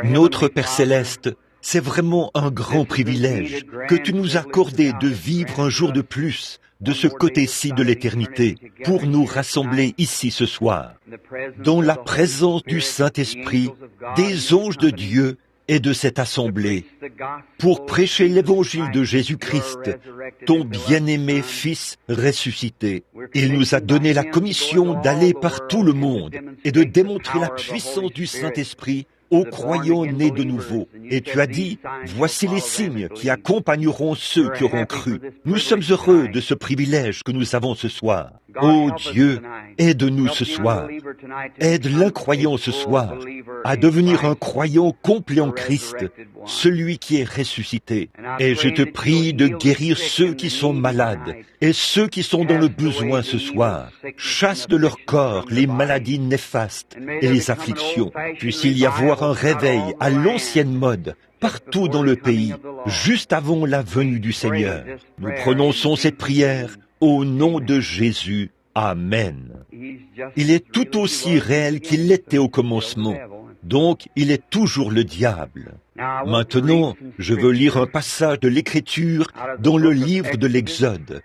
Notre Père Céleste, c'est vraiment un grand privilège que tu nous as accordé de vivre un jour de plus de ce côté-ci de l'éternité pour nous rassembler ici ce soir, dans la présence du Saint-Esprit, des anges de Dieu et de cette assemblée, pour prêcher l'évangile de Jésus-Christ, ton bien-aimé Fils ressuscité. Il nous a donné la commission d'aller par tout le monde et de démontrer la puissance du Saint-Esprit aux croyants nés de nouveau. Et tu as dit, voici les signes qui accompagneront ceux qui auront cru. Nous sommes heureux de ce privilège que nous avons ce soir. Ô Dieu, aide-nous ce soir. Aide l'incroyant ce soir à devenir un croyant complet en Christ, celui qui est ressuscité. Et je te prie de guérir ceux qui sont malades et ceux qui sont dans le besoin ce soir. Chasse de leur corps les maladies néfastes et les afflictions. Puisse-il y avoir un réveil à l'ancienne mode partout dans le pays, juste avant la venue du Seigneur. Nous prononçons cette prière au nom de Jésus. Amen. Il est tout aussi réel qu'il l'était au commencement. Donc, il est toujours le diable. Maintenant, je veux lire un passage de l'Écriture dans le livre de l'Exode,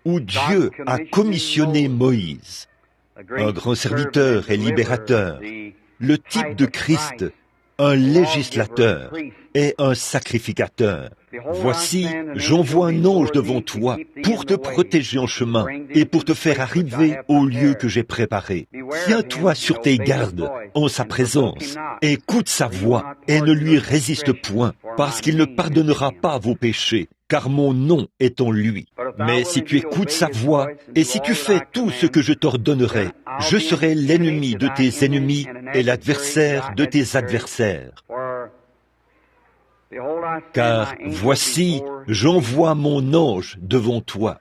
où Dieu a commissionné Moïse, un grand serviteur et libérateur, le type de Christ, un législateur et un sacrificateur. Voici, j'envoie un ange devant toi pour te protéger en chemin et pour te faire arriver au lieu que j'ai préparé. Tiens-toi sur tes gardes en sa présence, écoute sa voix et ne lui résiste point, parce qu'il ne pardonnera pas vos péchés, car mon nom est en lui. Mais si tu écoutes sa voix et si tu fais tout ce que je t'ordonnerai, je serai l'ennemi de tes ennemis et l'adversaire de tes adversaires. Car voici, j'envoie mon ange devant toi.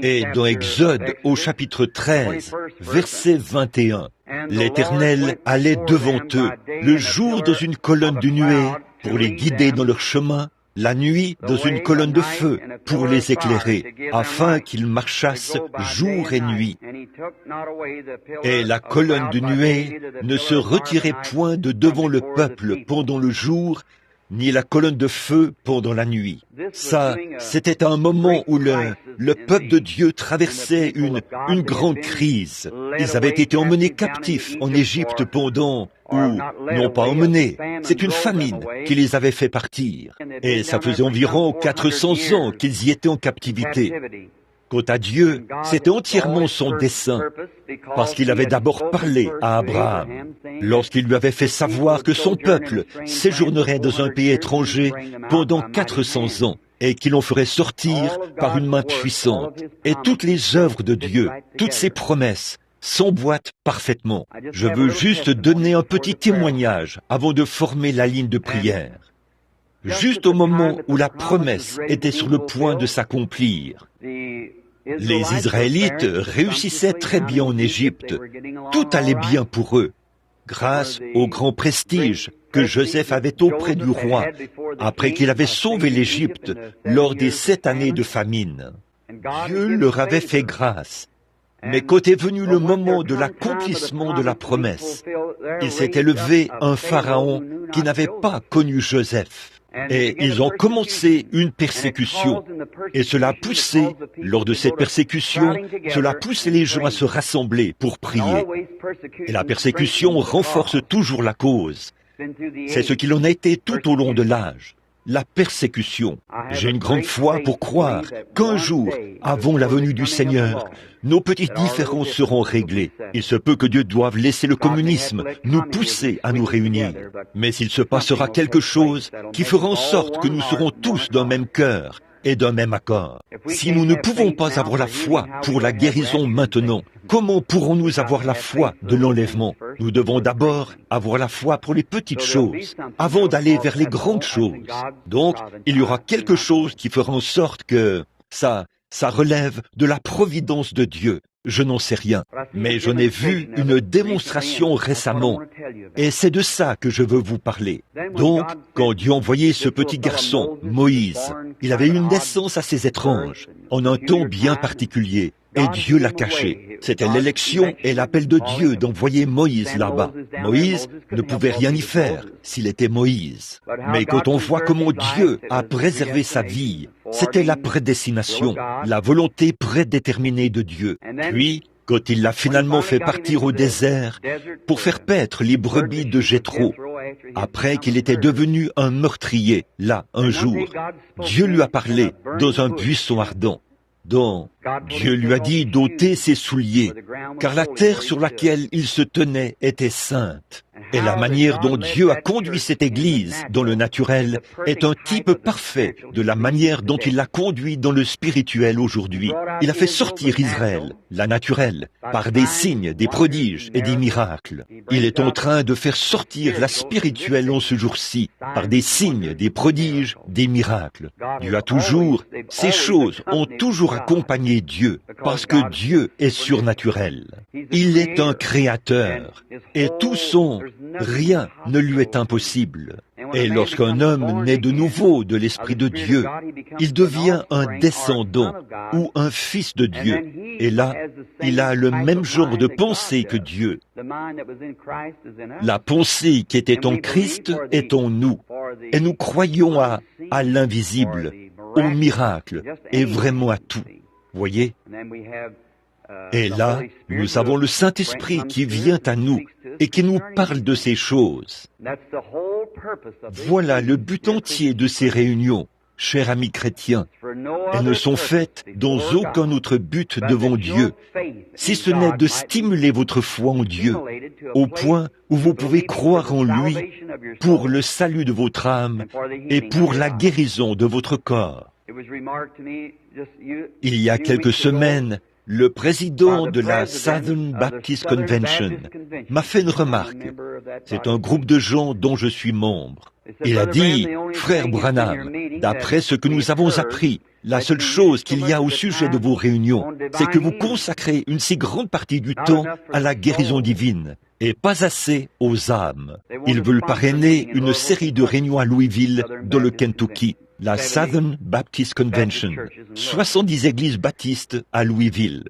Et dans Exode, au chapitre 13, verset 21, l'Éternel allait devant eux le jour dans une colonne de nuée pour les guider dans leur chemin, la nuit dans une colonne de feu pour les éclairer, afin qu'ils marchassent jour et nuit. Et la colonne de nuée ne se retirait point de devant le peuple pendant le jour, ni la colonne de feu pendant la nuit. Ça, c'était un moment où le peuple de Dieu traversait une grande crise. Ils avaient été emmenés captifs en Égypte pendant, ou non pas emmenés, c'est une famine qui les avait fait partir. Et ça faisait environ 400 ans qu'ils y étaient en captivité. Quant à Dieu, c'était entièrement son dessein, parce qu'il avait d'abord parlé à Abraham, lorsqu'il lui avait fait savoir que son peuple séjournerait dans un pays étranger pendant 400 ans, et qu'il en ferait sortir par une main puissante. Et toutes les œuvres de Dieu, toutes ses promesses, s'emboîtent parfaitement. Je veux juste donner un petit témoignage avant de former la ligne de prière. Juste au moment où la promesse était sur le point de s'accomplir, les Israélites réussissaient très bien en Égypte. Tout allait bien pour eux, grâce au grand prestige que Joseph avait auprès du roi, après qu'il avait sauvé l'Égypte lors des 7 années de famine. Dieu leur avait fait grâce. Mais quand est venu le moment de l'accomplissement de la promesse, il s'était levé un pharaon qui n'avait pas connu Joseph. Et ils ont commencé une persécution. Et cela a poussé, lors de cette persécution, cela a poussé les gens à se rassembler pour prier. Et la persécution renforce toujours la cause. C'est ce qu'il en a été tout au long de l'âge. La persécution. J'ai une grande foi pour croire qu'un jour, avant la venue du Seigneur, nos petites différences seront réglées. Il se peut que Dieu doive laisser le communisme nous pousser à nous réunir. Mais il se passera quelque chose qui fera en sorte que nous serons tous d'un même cœur et d'un même accord. Si nous ne pouvons pas avoir la foi pour la guérison maintenant, comment pourrons-nous avoir la foi de l'enlèvement? Nous devons d'abord avoir la foi pour les petites choses, avant d'aller vers les grandes choses. Donc, il y aura quelque chose qui fera en sorte que ça relève de la providence de Dieu. Je n'en sais rien, mais j'en ai vu une démonstration récemment, et c'est de ça que je veux vous parler. Donc, quand Dieu envoyait ce petit garçon, Moïse, il avait une naissance assez étrange, en un temps bien particulier. et Dieu l'a caché. C'était l'élection et l'appel de Dieu d'envoyer Moïse là-bas. Moïse ne pouvait rien y faire s'il était Moïse. Mais quand on voit comment Dieu a préservé sa vie, c'était la prédestination, la volonté prédéterminée de Dieu. Puis, quand il l'a finalement fait partir au désert pour faire paître les brebis de Jéthro, après qu'il était devenu un meurtrier, là, un jour, Dieu lui a parlé dans un buisson ardent, dont Dieu lui a dit d'ôter ses souliers, car la terre sur laquelle il se tenait était sainte. Et la manière dont Dieu a conduit cette Église dans le naturel est un type parfait de la manière dont il l'a conduit dans le spirituel aujourd'hui. Il a fait sortir Israël, la naturelle, par des signes, des prodiges et des miracles. Il est en train de faire sortir la spirituelle en ce jour-ci, par des signes, des prodiges, des miracles. Dieu a toujours, ces choses ont toujours accompagné Dieu, parce que Dieu est surnaturel. Il est un créateur, et tout son rien ne lui est impossible. Et lorsqu'un homme naît de nouveau de l'Esprit de Dieu, il devient un descendant ou un fils de Dieu. Et là, il a le même genre de pensée que Dieu. La pensée qui était en Christ est en nous. Et nous croyons à l'invisible, au miracle et vraiment à tout. Voyez ? Et là, nous avons le Saint-Esprit qui vient à nous et qui nous parle de ces choses. Voilà le but entier de ces réunions, chers amis chrétiens. Elles ne sont faites dans aucun autre but devant Dieu, si ce n'est de stimuler votre foi en Dieu, au point où vous pouvez croire en lui pour le salut de votre âme et pour la guérison de votre corps. Il y a quelques semaines, le président de la Southern Baptist Convention m'a fait une remarque. C'est un groupe de gens dont je suis membre. Il a dit, « Frère Branham, d'après ce que nous avons appris, la seule chose qu'il y a au sujet de vos réunions, c'est que vous consacrez une si grande partie du temps à la guérison divine, et pas assez aux âmes. Ils veulent parrainer une série de réunions à Louisville, dans le Kentucky. La Southern Baptist Convention, 70 églises baptistes à Louisville.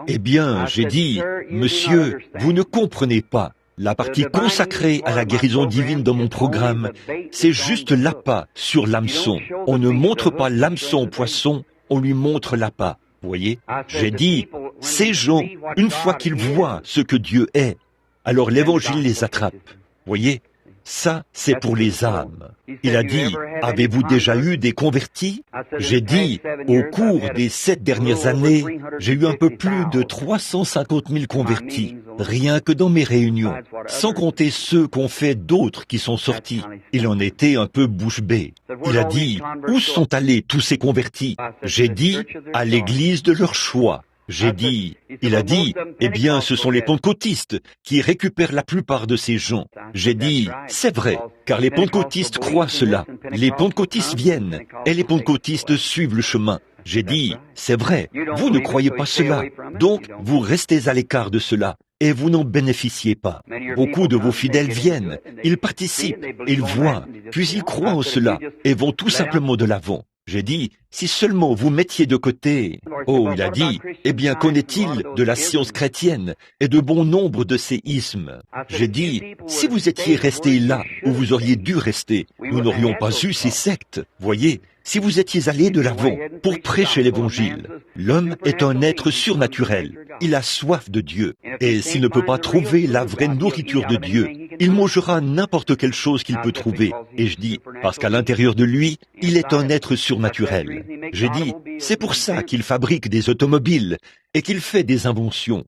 Eh bien, j'ai dit, monsieur, vous ne comprenez pas. La partie consacrée à la guérison divine dans mon programme, c'est juste l'appât sur l'hameçon. On ne montre pas l'hameçon au poisson, on lui montre l'appât. Vous voyez? J'ai dit, ces gens, une fois qu'ils voient ce que Dieu est, alors l'évangile les attrape. Vous voyez? Ça, c'est pour les âmes. Il a dit, avez-vous déjà eu des convertis? J'ai dit, au cours des 7 dernières années, j'ai eu un peu plus de 350 000 convertis, rien que dans mes réunions, sans compter ceux qu'ont fait d'autres qui sont sortis. Il en était un peu bouche bée. Il a dit, où sont allés tous ces convertis? J'ai dit, à l'église de leur choix. J'ai dit, il a dit, eh bien, ce sont les pentecôtistes qui récupèrent la plupart de ces gens. J'ai dit, c'est vrai, car les pentecôtistes croient cela. Les pentecôtistes viennent, et les pentecôtistes suivent le chemin. J'ai dit, c'est vrai, vous ne croyez pas cela, donc vous restez à l'écart de cela, et vous n'en bénéficiez pas. Beaucoup de vos fidèles viennent, ils participent, ils voient, puis ils croient en cela, et vont tout simplement de l'avant. J'ai dit, si seulement vous mettiez de côté... Oh, il a dit, eh bien, qu'en est-il de la science chrétienne et de bon nombre de ces ismes? J'ai dit, si vous étiez resté là où vous auriez dû rester, nous n'aurions pas eu ces sectes. Voyez, si vous étiez allé de l'avant pour prêcher l'évangile, l'homme est un être surnaturel. Il a soif de Dieu. Et s'il ne peut pas trouver la vraie nourriture de Dieu, il mangera n'importe quelle chose qu'il peut trouver. Et je dis, parce qu'à l'intérieur de lui, il est un être surnaturel. J'ai dit, c'est pour ça qu'il fabrique des automobiles et qu'il fait des inventions.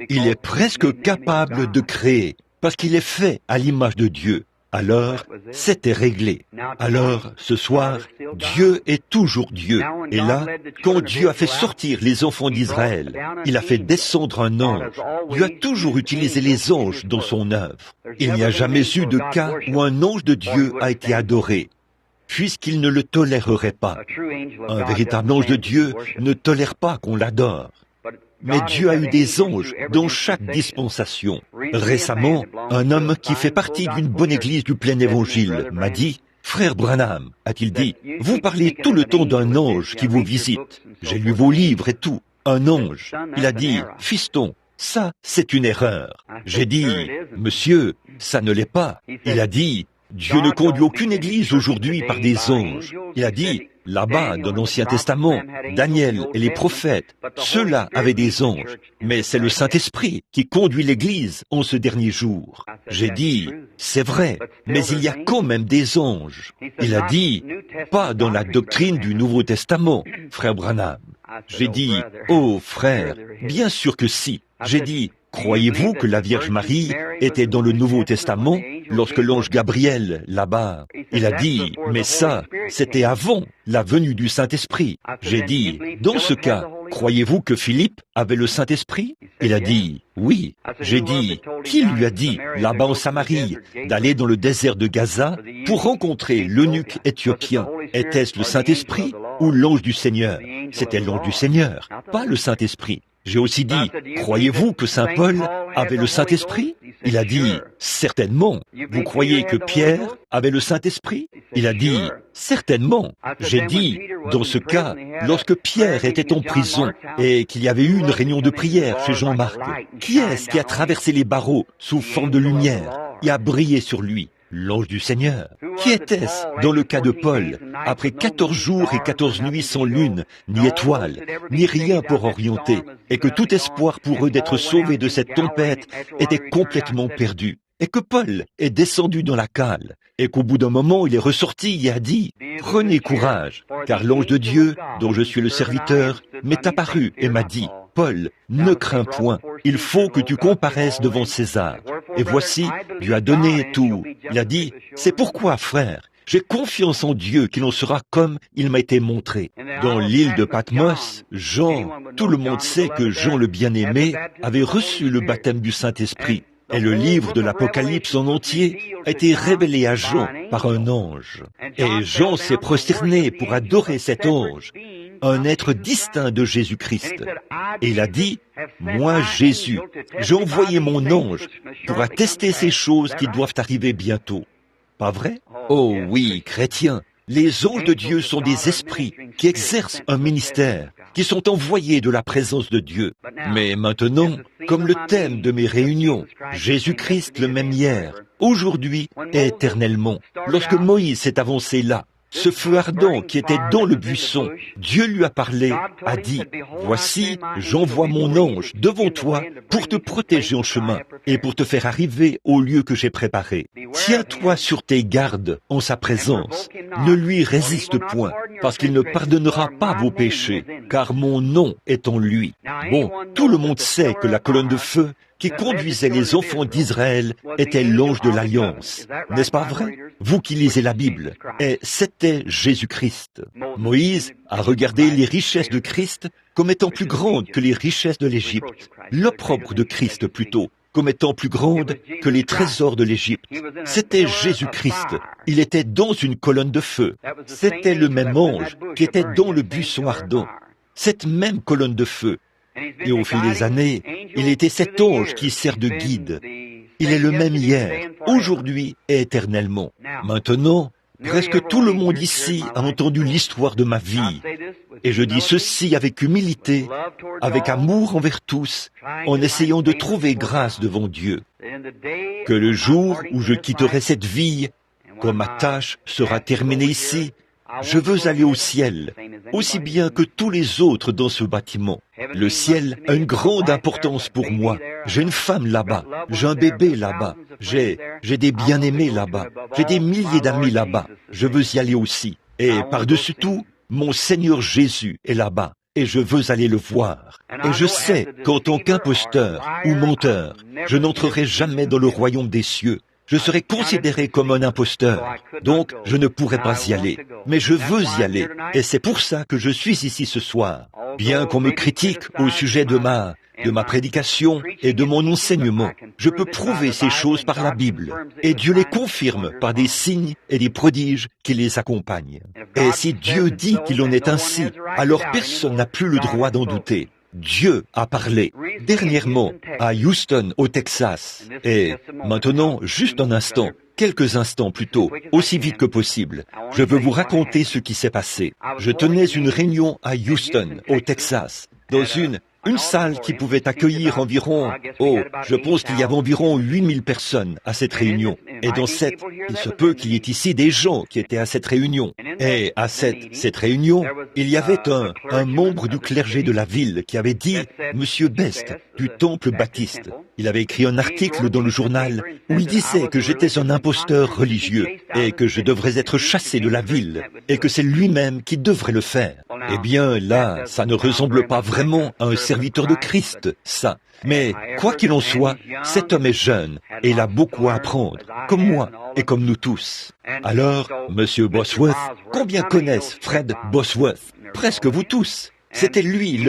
Il est presque capable de créer, parce qu'il est fait à l'image de Dieu. Alors, c'était réglé. Alors, ce soir, Dieu est toujours Dieu. Et là, quand Dieu a fait sortir les enfants d'Israël, il a fait descendre un ange. Dieu a toujours utilisé les anges dans son œuvre. Il n'y a jamais eu de cas où un ange de Dieu a été adoré, puisqu'il ne le tolérerait pas. Un véritable ange de Dieu ne tolère pas qu'on l'adore. Mais Dieu a eu des anges dans chaque dispensation. Récemment, un homme qui fait partie d'une bonne église du plein évangile m'a dit, « Frère Branham, a-t-il dit, vous parlez tout le temps d'un ange qui vous visite. J'ai lu vos livres et tout. un ange. Il a dit, fiston, ça, c'est une erreur. J'ai dit, monsieur, ça ne l'est pas. Il a dit, Dieu ne conduit aucune église aujourd'hui par des anges. Il a dit, là-bas, dans l'Ancien Testament, Daniel et les prophètes, ceux-là avaient des anges. Mais c'est le Saint-Esprit qui conduit l'église en ce dernier jour. J'ai dit, c'est vrai, mais il y a quand même des anges. Il a dit, pas dans la doctrine du Nouveau Testament, frère Branham. J'ai dit, oh frère, bien sûr que si. J'ai dit, croyez-vous que la Vierge Marie était dans le Nouveau Testament lorsque l'ange Gabriel, là-bas, il a dit, mais ça, c'était avant la venue du Saint-Esprit. J'ai dit, dans ce cas, croyez-vous que Philippe avait le Saint-Esprit? Il a dit, oui. J'ai dit, qui lui a dit, là-bas en Samarie, d'aller dans le désert de Gaza pour rencontrer l'eunuque éthiopien? Était-ce le Saint-Esprit ou l'ange du Seigneur? C'était l'ange du Seigneur, pas le Saint-Esprit. J'ai aussi dit, croyez-vous que Saint Paul avait le Saint-Esprit? Il a dit, certainement. Vous croyez que Pierre avait le Saint-Esprit? Il a dit, certainement. J'ai dit, dans ce cas, lorsque Pierre était en prison et qu'il y avait eu une réunion de prière chez Jean-Marc, qui est-ce qui a traversé les barreaux sous forme de lumière et a brillé sur lui? L'ange du Seigneur. Qui était-ce dans le cas de Paul, après 14 jours et 14 nuits sans lune, ni étoile, ni rien pour orienter, et que tout espoir pour eux d'être sauvés de cette tempête était complètement perdu, et que Paul est descendu dans la cale, et qu'au bout d'un moment il est ressorti et a dit, « Prenez courage, car l'ange de Dieu, dont je suis le serviteur, m'est apparu et m'a dit, « Paul, ne crains point, il faut que tu comparaisses devant César. » Et voici, Dieu a donné tout. Il a dit, « C'est pourquoi, frère, j'ai confiance en Dieu qu'il en sera comme il m'a été montré. » Dans l'île de Patmos, Jean, tout le monde sait que Jean le bien-aimé avait reçu le baptême du Saint-Esprit. Et le livre de l'Apocalypse en entier a été révélé à Jean par un ange. Et Jean s'est prosterné pour adorer cet ange, un être distinct de Jésus-Christ. Et il a dit, « Moi, Jésus, j'ai envoyé mon ange pour attester ces choses qui doivent arriver bientôt. » Pas vrai? Oh oui, chrétiens, les anges de Dieu sont des esprits qui exercent un ministère, qui sont envoyés de la présence de Dieu. Mais maintenant, comme le thème de mes réunions, Jésus-Christ le même hier, aujourd'hui et éternellement, lorsque Moïse s'est avancé là, ce feu ardent qui était dans le buisson, Dieu lui a parlé, a dit, « Voici, j'envoie mon ange devant toi pour te protéger en chemin et pour te faire arriver au lieu que j'ai préparé. Tiens-toi sur tes gardes en sa présence. Ne lui résiste point, parce qu'il ne pardonnera pas vos péchés, car mon nom est en lui. » Bon, tout le monde sait que la colonne de feu qui conduisait les enfants d'Israël était l'ange de l'Alliance. N'est-ce pas vrai? Vous qui lisez la Bible. Et c'était Jésus-Christ. Moïse a regardé les richesses de Christ comme étant plus grandes que les richesses de l'Égypte. L'opprobre de Christ plutôt, comme étant plus grande que les trésors de l'Égypte. C'était Jésus-Christ. Il était dans une colonne de feu. C'était le même ange qui était dans le buisson ardent. Cette même colonne de feu. Et au fil des années, il était cet ange qui sert de guide. Il est le même hier, aujourd'hui et éternellement. Maintenant, presque tout le monde ici a entendu l'histoire de ma vie. Et je dis ceci avec humilité, avec amour envers tous, en essayant de trouver grâce devant Dieu. Que le jour où je quitterai cette vie, quand ma tâche sera terminée ici, je veux aller au ciel, aussi bien que tous les autres dans ce bâtiment. Le ciel a une grande importance pour moi. J'ai une femme là-bas, j'ai un bébé là-bas, j'ai des bien-aimés là-bas, j'ai des milliers d'amis là-bas. Je veux y aller aussi. Et par-dessus tout, mon Seigneur Jésus est là-bas. Et je veux aller le voir. Et je sais qu'en tant qu'imposteur ou menteur, je n'entrerai jamais dans le royaume des cieux. Je serai considéré comme un imposteur, donc je ne pourrai pas y aller. Mais je veux y aller, et c'est pour ça que je suis ici ce soir. Bien qu'on me critique au sujet de ma prédication et de mon enseignement, je peux prouver ces choses par la Bible, et Dieu les confirme par des signes et des prodiges qui les accompagnent. Et si Dieu dit qu'il en est ainsi, alors personne n'a plus le droit d'en douter. Dieu a parlé dernièrement à Houston, au Texas. Et maintenant, juste un instant, quelques instants plus tôt, aussi vite que possible, je veux vous raconter ce qui s'est passé. Je tenais une réunion à Houston, au Texas. dans une salle qui pouvait accueillir environ, je pense qu'il y avait environ 8000 personnes à cette réunion. Et dans il se peut qu'il y ait ici des gens qui étaient à cette réunion. Et à cette réunion, il y avait un membre du clergé de la ville qui avait dit, Monsieur Best, du Temple Baptiste. Il avait écrit un article dans le journal où il disait que j'étais un imposteur religieux et que je devrais être chassé de la ville et que c'est lui-même qui devrait le faire. Eh bien, là, ça ne ressemble pas vraiment à un serviteur de Christ, ça. Mais, quoi qu'il en soit, cet homme est jeune et il a beaucoup à apprendre, comme moi et comme nous tous. Alors, Monsieur Bosworth, combien connaissent Fred Bosworth? Presque vous tous. C'était lui,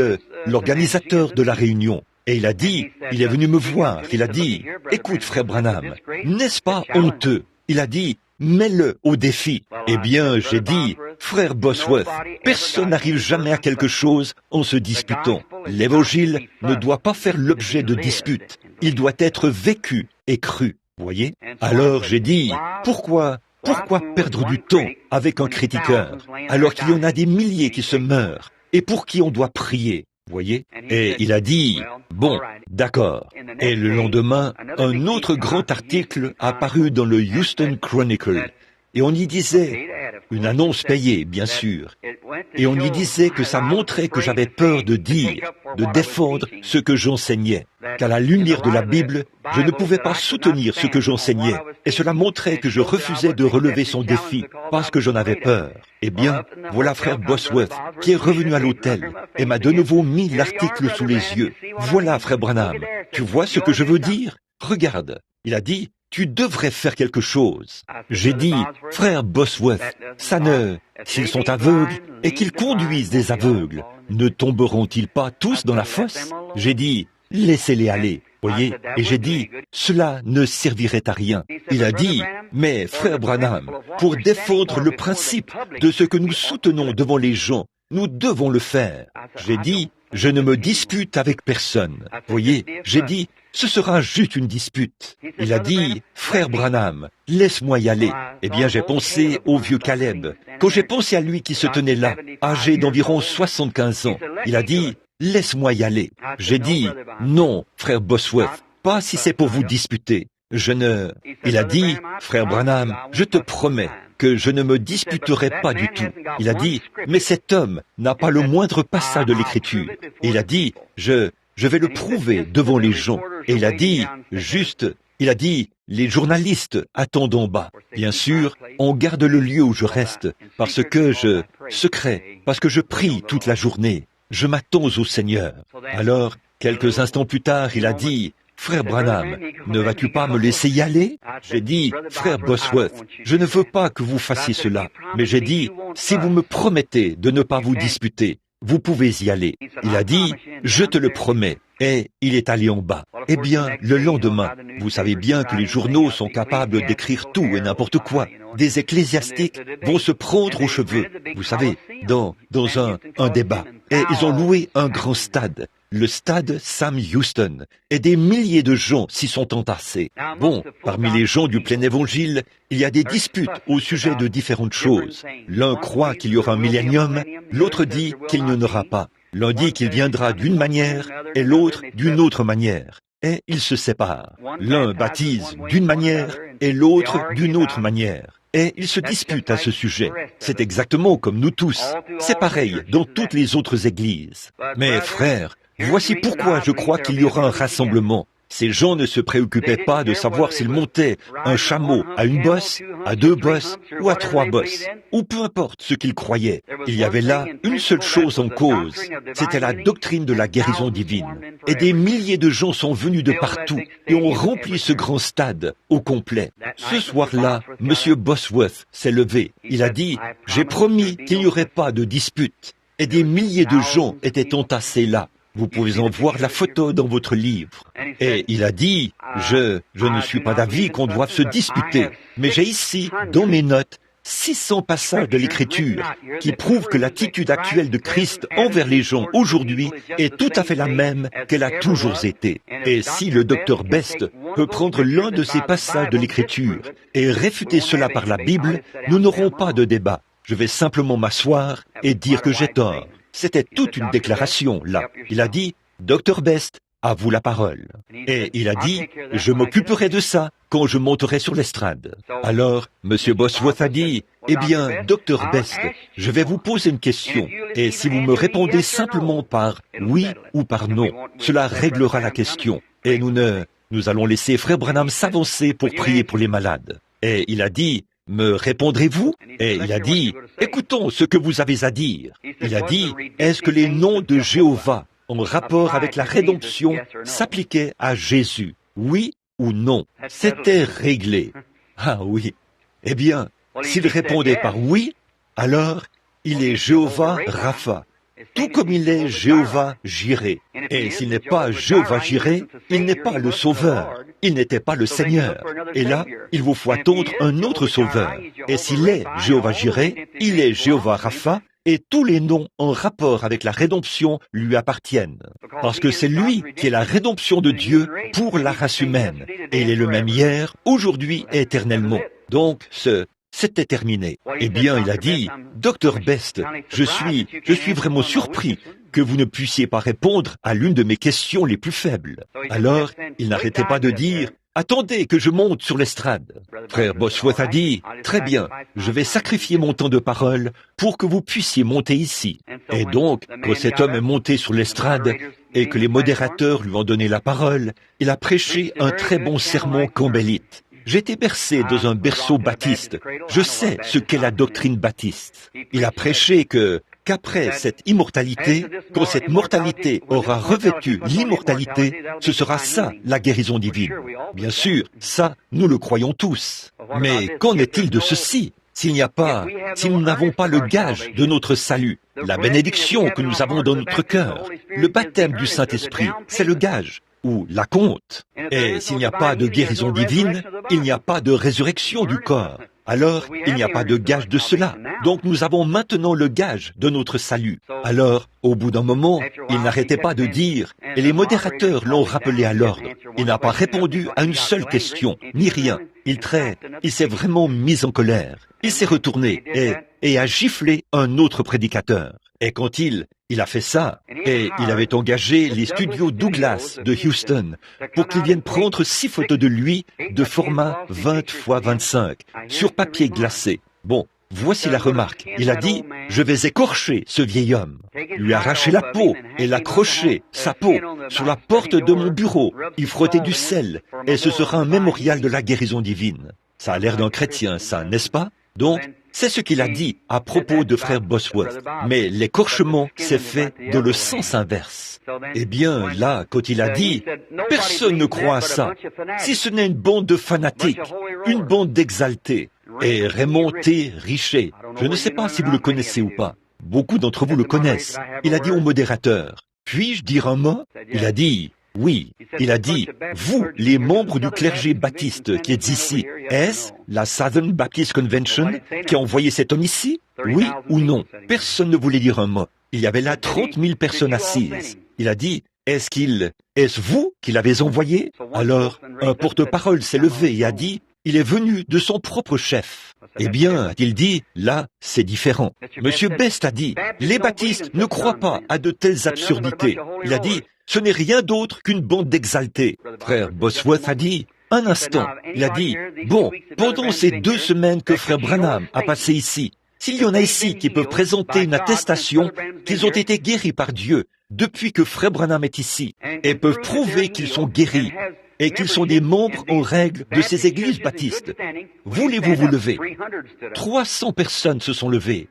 l'organisateur de la réunion. Et il est venu me voir, il a dit, écoute frère Branham, n'est-ce pas honteux? Il a dit, mets-le au défi. Eh bien, j'ai dit, frère Bosworth, personne n'arrive jamais à quelque chose en se disputant. L'évangile ne doit pas faire l'objet de disputes. Il doit être vécu et cru. Voyez? Alors j'ai dit, pourquoi perdre du temps avec un critiqueur, alors qu'il y en a des milliers qui se meurent, et pour qui on doit prier? Voyez? Et il a dit, bon, d'accord. Et le lendemain, un autre grand article a paru dans le Houston Chronicle. Et on y disait, une annonce payée, bien sûr, et on y disait que ça montrait que j'avais peur de dire, de défendre ce que j'enseignais, qu'à la lumière de la Bible, je ne pouvais pas soutenir ce que j'enseignais, et cela montrait que je refusais de relever son défi, parce que j'en avais peur. Eh bien, voilà frère Bosworth, qui est revenu à l'hôtel, et m'a de nouveau mis l'article sous les yeux. Voilà frère Branham, tu vois ce que je veux dire? Regarde, il a dit, tu devrais faire quelque chose. J'ai dit, frère Bosworth, s'ils sont aveugles et qu'ils conduisent des aveugles, ne tomberont-ils pas tous dans la fosse? J'ai dit, laissez-les aller, voyez, et j'ai dit, cela ne servirait à rien. Il a dit, mais frère Branham, pour défendre le principe de ce que nous soutenons devant les gens, nous devons le faire. J'ai dit, je ne me dispute avec personne. Voyez, j'ai dit, ce sera juste une dispute. Il a dit, frère Branham, laisse-moi y aller. Eh bien, j'ai pensé au vieux Caleb. Quand j'ai pensé à lui qui se tenait là, âgé d'environ 75 ans, il a dit, laisse-moi y aller. J'ai dit, non, frère Bosworth, pas si c'est pour vous disputer. Il a dit, frère Branham, je te promets que je ne me disputerai pas du tout. Il a dit, mais cet homme n'a pas le moindre passage de l'Écriture. Il a dit, je vais le prouver devant les gens. Et il a dit, les journalistes attendent en bas. Bien sûr, on garde le lieu où je reste, parce que parce que je prie toute la journée. Je m'attends au Seigneur. Alors, quelques instants plus tard, il a dit, frère Branham, ne vas-tu pas me laisser y aller? J'ai dit, frère Bosworth, je ne veux pas que vous fassiez cela. Mais j'ai dit, si vous me promettez de ne pas vous disputer, vous pouvez y aller. Il a dit, je te le promets. Et il est allé en bas. Eh bien, le lendemain, vous savez bien que les journaux sont capables d'écrire tout et n'importe quoi. Des ecclésiastiques vont se prendre aux cheveux, vous savez, dans un débat. Et ils ont loué un grand stade, le stade Sam Houston, et des milliers de gens s'y sont entassés. Bon, parmi les gens du plein évangile, il y a des disputes au sujet de différentes choses. L'un croit qu'il y aura un millénium, l'autre dit qu'il n'y en aura pas. L'un dit qu'il viendra d'une manière et l'autre d'une autre manière. Et ils se séparent. L'un baptise d'une manière et l'autre d'une autre manière. Et ils se disputent à ce sujet. C'est exactement comme nous tous. C'est pareil dans toutes les autres églises. Mais frères, voici pourquoi je crois qu'il y aura un rassemblement. Ces gens ne se préoccupaient pas de savoir s'ils montaient un chameau à une bosse, à 2 bosses ou à 3 bosses, ou peu importe ce qu'ils croyaient. Il y avait là une seule chose en cause, c'était la doctrine de la guérison divine. Et des milliers de gens sont venus de partout et ont rempli ce grand stade au complet. Ce soir-là, M. Bosworth s'est levé. Il a dit, « J'ai promis qu'il n'y aurait pas de dispute. » Et des milliers de gens étaient entassés là. Vous pouvez en voir la photo dans votre livre. Et il a dit, je ne suis pas d'avis qu'on doive se disputer, mais j'ai ici, dans mes notes, 600 passages de l'Écriture qui prouvent que l'attitude actuelle de Christ envers les gens aujourd'hui est tout à fait la même qu'elle a toujours été. Et si le docteur Best peut prendre l'un de ces passages de l'Écriture et réfuter cela par la Bible, nous n'aurons pas de débat. Je vais simplement m'asseoir et dire que j'ai tort. C'était toute une déclaration, là. Il a dit, Dr Best, à vous la parole. Et il a dit, je m'occuperai de ça quand je monterai sur l'estrade. Alors, M. Bosworth a dit, eh bien, Dr Best, je vais vous poser une question, et si vous me répondez simplement par oui ou par non, cela réglera la question. Et nous allons laisser Frère Branham s'avancer pour prier pour les malades. Et il a dit, me répondrez-vous? Et il a dit, écoutons ce que vous avez à dire. Il a dit, est-ce que les noms de Jéhovah en rapport avec la rédemption s'appliquaient à Jésus? Oui ou non? C'était réglé. Ah oui. Eh bien, s'il répondait par oui, alors il est Jéhovah Rapha, tout comme il est Jéhovah Jiré. Et s'il n'est pas Jéhovah Jiré, il n'est pas le Sauveur. Il n'était pas le Seigneur. Et là, il vous faut attendre un autre Sauveur. Et s'il est Jéhovah Jiré, il est Jéhovah Rapha, et tous les noms en rapport avec la rédemption lui appartiennent. Parce que c'est lui qui est la rédemption de Dieu pour la race humaine. Et il est le même hier, aujourd'hui et éternellement. Donc, c'était terminé. Eh bien, il a dit, Dr Best, je suis vraiment surpris que vous ne puissiez pas répondre à l'une de mes questions les plus faibles. Alors, il n'arrêtait pas de dire, attendez que je monte sur l'estrade. Frère Bosworth a dit, très bien, je vais sacrifier mon temps de parole pour que vous puissiez monter ici. Et donc, quand cet homme est monté sur l'estrade et que les modérateurs lui ont donné la parole, il a prêché un très bon sermon campbellite. J'ai été bercé dans un berceau baptiste. Je sais ce qu'est la doctrine baptiste. Il a prêché qu'après cette immortalité, quand cette mortalité aura revêtu l'immortalité, ce sera ça, la guérison divine. Bien sûr, ça, nous le croyons tous. Mais qu'en est-il de ceci? Si nous n'avons pas le gage de notre salut, la bénédiction que nous avons dans notre cœur, le baptême du Saint-Esprit, c'est le gage, ou la compte. Et s'il n'y a pas de guérison divine, il n'y a pas de résurrection du corps. Alors, il n'y a pas de gage de cela. Donc nous avons maintenant le gage de notre salut. Alors, au bout d'un moment, il n'arrêtait pas de dire, et les modérateurs l'ont rappelé à l'ordre. Il n'a pas répondu à une seule question, ni rien. Il s'est vraiment mis en colère. Il s'est retourné et a giflé un autre prédicateur. Et quand il a fait ça, et il avait engagé les studios Douglas de Houston pour qu'ils viennent prendre 6 photos de lui de format 20 x 25 sur papier glacé. Bon, voici la remarque. Il a dit, je vais écorcher ce vieil homme, lui arracher la peau et l'accrocher, sa peau, sur la porte de mon bureau, y frotter du sel, et ce sera un mémorial de la guérison divine. Ça a l'air d'un chrétien, ça, n'est-ce pas? Donc, c'est ce qu'il a dit à propos de frère Bosworth. Mais l'écorchement s'est fait dans le sens inverse. Eh bien, là, quand il a dit, personne ne croit à ça, si ce n'est une bande de fanatiques, une bande d'exaltés. Et Raymond T. Richer, je ne sais pas si vous le connaissez ou pas. Beaucoup d'entre vous le connaissent. Il a dit au modérateur, puis-je dire un mot? Il a dit, oui. Il a dit, vous, les membres du clergé baptiste qui êtes ici, est-ce la Southern Baptist Convention qui a envoyé cet homme ici? Oui ou non? Personne ne voulait dire un mot. Il y avait là 30 000 personnes assises. Il a dit, est-ce vous qui l'avez envoyé? Alors, un porte-parole s'est levé et a dit, il est venu de son propre chef. Eh bien, a-t-il dit, là, c'est différent. Monsieur Best a dit, les baptistes ne croient pas à de telles absurdités. Il a dit, ce n'est rien d'autre qu'une bande d'exaltés. Frère Bosworth a dit, un instant, il a dit, bon, pendant ces 2 semaines que frère Branham a passé ici, s'il y en a ici qui peuvent présenter une attestation qu'ils ont été guéris par Dieu depuis que frère Branham est ici, et peuvent prouver qu'ils sont guéris, et qu'ils sont des membres en règle de ces églises baptistes, voulez-vous vous lever? 300 personnes se sont levées.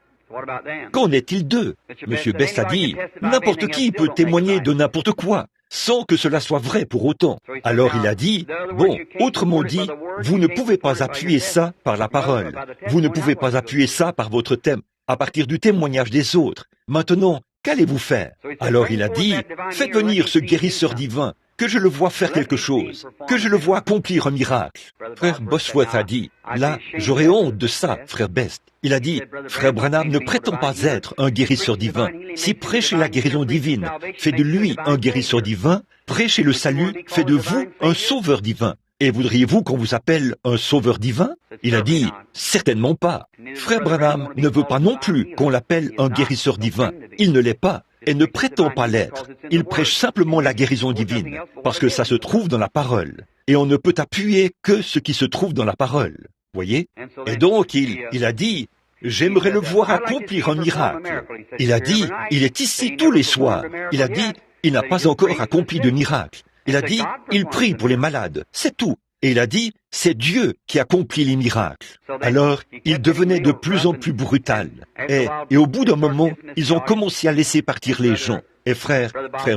Qu'en est-il d'eux? Monsieur Best a dit, n'importe qui peut témoigner de n'importe quoi, sans que cela soit vrai pour autant. Alors il a dit, bon, autrement dit, vous ne pouvez pas appuyer ça par la parole. Vous ne pouvez pas appuyer ça par votre thème, à partir du témoignage des autres. Maintenant, qu'allez-vous faire? Alors il a dit, faites venir ce guérisseur divin, que je le vois faire quelque chose, que je le vois accomplir un miracle. Frère Bosworth a dit, là, j'aurais honte de ça, frère Best. Il a dit, frère Branham ne prétend pas être un guérisseur divin. Si prêcher la guérison divine fait de lui un guérisseur divin, prêcher le salut fait de vous un sauveur divin. Et voudriez-vous qu'on vous appelle un sauveur divin? Il a dit, certainement pas. Frère Branham ne veut pas non plus qu'on l'appelle un guérisseur divin. Il ne l'est pas et ne prétend pas l'être. Il prêche simplement la guérison divine, parce que ça se trouve dans la parole. Et on ne peut appuyer que ce qui se trouve dans la parole. Voyez? Et donc, il a dit, j'aimerais le voir accomplir un miracle. Il a dit, il est ici tous les soirs. Il a dit, il n'a pas encore accompli de miracle. Il a dit, il prie pour les malades. C'est tout. Et il a dit, c'est Dieu qui accomplit les miracles. Alors, il devenait de plus en plus brutal. Et au bout d'un moment, ils ont commencé à laisser partir les gens. Et frère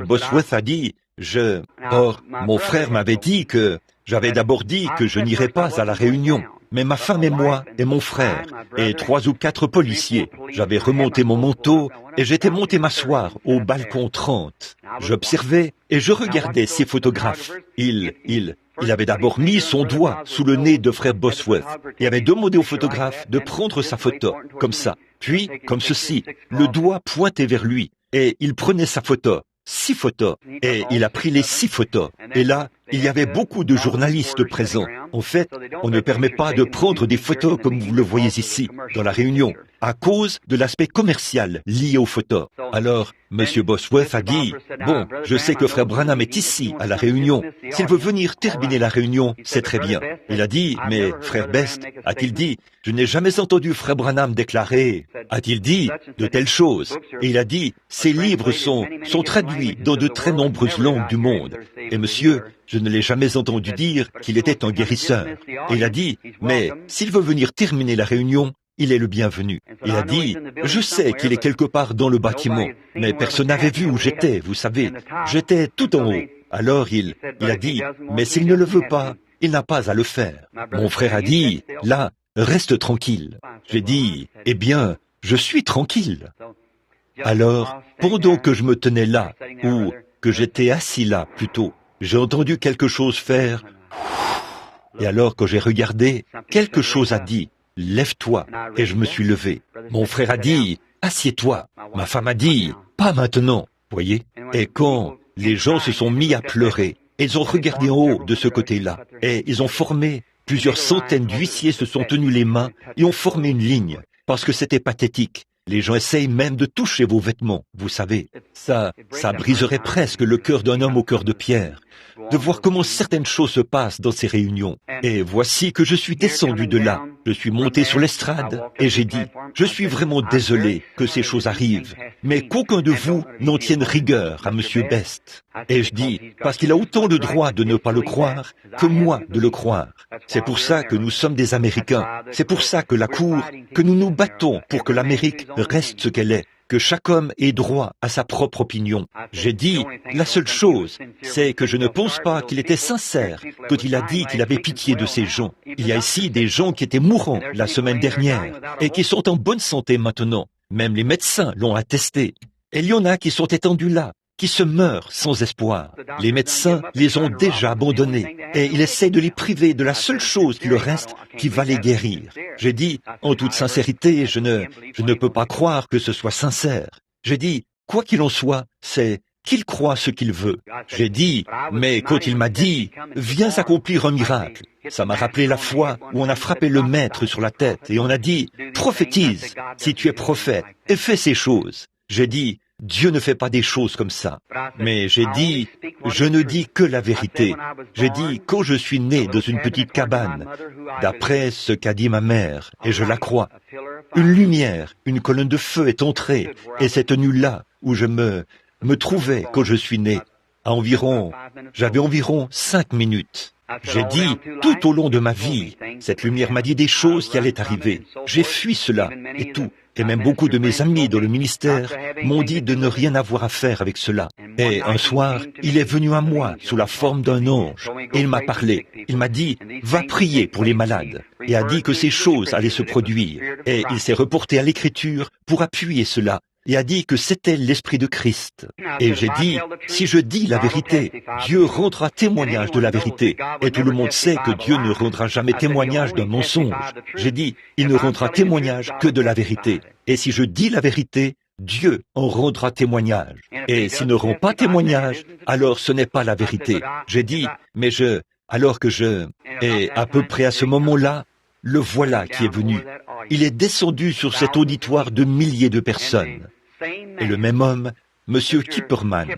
Bosworth a dit, Or, mon frère m'avait dit que, j'avais d'abord dit que je n'irais pas à la réunion. Mais ma femme et moi, et mon frère, et 3 ou 4 policiers, j'avais remonté mon manteau, et j'étais monté m'asseoir au balcon 30. J'observais, et je regardais ces photographes. Il avait d'abord mis son doigt sous le nez de frère Bosworth et avait demandé au photographe de prendre sa photo, comme ça. Puis, comme ceci, le doigt pointé vers lui, et il prenait sa photo. 6 photos, et il a pris les 6 photos. Et là, il y avait beaucoup de journalistes présents. En fait, on ne permet pas de prendre des photos comme vous le voyez ici, dans la réunion, à cause de l'aspect commercial lié aux photos. Alors, M. Bosworth a dit, bon, je sais que frère Branham est ici, à la réunion. S'il veut venir terminer la réunion, c'est très bien. Il a dit, mais frère Best, a-t-il dit, je n'ai jamais entendu frère Branham déclarer, a-t-il dit, de telles choses. Et il a dit, ces livres sont traduits dans de très nombreuses langues du monde. Et monsieur, je ne l'ai jamais entendu dire qu'il était un guérisseur. Et il a dit, mais s'il veut venir terminer la réunion, il est le bienvenu. Il a dit, je sais qu'il est quelque part dans le bâtiment, mais personne n'avait vu où j'étais, vous savez. J'étais tout en haut. Alors il a dit, mais s'il ne le veut pas, il n'a pas à le faire. Mon frère a dit, là, reste tranquille. J'ai dit, eh bien, je suis tranquille. Alors, pendant que je me tenais là, ou que j'étais assis là plutôt, j'ai entendu quelque chose faire. Et alors que j'ai regardé, quelque chose a dit, lève-toi. Et je me suis levé. Mon frère a dit, assieds-toi. Ma femme a dit, pas maintenant. Voyez? Et quand les gens se sont mis à pleurer, ils ont regardé en haut de ce côté-là. Et ils ont formé, plusieurs centaines d'huissiers se sont tenus les mains et ont formé une ligne. Parce que c'était pathétique. Les gens essayent même de toucher vos vêtements, vous savez. Ça briserait presque le cœur d'un homme au cœur de pierre, de voir comment certaines choses se passent dans ces réunions. Et voici que je suis descendu de là. Je suis monté sur l'estrade et j'ai dit, je suis vraiment désolé que ces choses arrivent, mais qu'aucun de vous n'en tienne rigueur à Monsieur Best. Et je dis, parce qu'il a autant le droit de ne pas le croire que moi de le croire. C'est pour ça que nous sommes des Américains. C'est pour ça que la Cour, que nous nous battons pour que l'Amérique reste ce qu'elle est, que chaque homme ait droit à sa propre opinion. J'ai dit, la seule chose, c'est que je ne pense pas qu'il était sincère quand il a dit qu'il avait pitié de ces gens. Il y a ici des gens qui étaient mourants la semaine dernière et qui sont en bonne santé maintenant. Même les médecins l'ont attesté. Et il y en a qui sont étendus là, qui se meurent sans espoir. Les médecins les ont déjà abandonnés et il essaie de les priver de la seule chose qui leur reste qui va les guérir. J'ai dit, en toute sincérité, je ne peux pas croire que ce soit sincère. J'ai dit, quoi qu'il en soit, c'est qu'il croit ce qu'il veut. J'ai dit, mais quand il m'a dit, viens accomplir un miracle, ça m'a rappelé la fois où on a frappé le maître sur la tête et on a dit, prophétise, si tu es prophète, et fais ces choses. J'ai dit, Dieu ne fait pas des choses comme ça. Mais j'ai dit, je ne dis que la vérité. J'ai dit, quand je suis né dans une petite cabane, d'après ce qu'a dit ma mère, et je la crois, une lumière, une colonne de feu est entrée, et c'est tenu là où je me trouvais quand je suis né. J'avais environ 5 minutes. J'ai dit, tout au long de ma vie, cette lumière m'a dit des choses qui allaient arriver. J'ai fui cela, et tout. Et même beaucoup de mes amis dans le ministère m'ont dit de ne rien avoir à faire avec cela. Et un soir, il est venu à moi sous la forme d'un ange, et il m'a parlé. Il m'a dit, va prier pour les malades, et a dit que ces choses allaient se produire. Et il s'est reporté à l'écriture pour appuyer cela. Et a dit que c'était l'Esprit de Christ. Et j'ai dit, si je dis la vérité, Dieu rendra témoignage de la vérité. Et tout le monde sait que Dieu ne rendra jamais témoignage d'un mensonge. J'ai dit, il ne rendra témoignage que de la vérité. Et si je dis la vérité, Dieu en rendra témoignage. Et s'il ne rend pas témoignage, alors ce n'est pas la vérité. J'ai dit, mais je alors que Et à peu près à ce moment-là, le voilà qui est venu. Il est descendu sur cet auditoire de milliers de personnes. Et le même homme, M. Kipperman,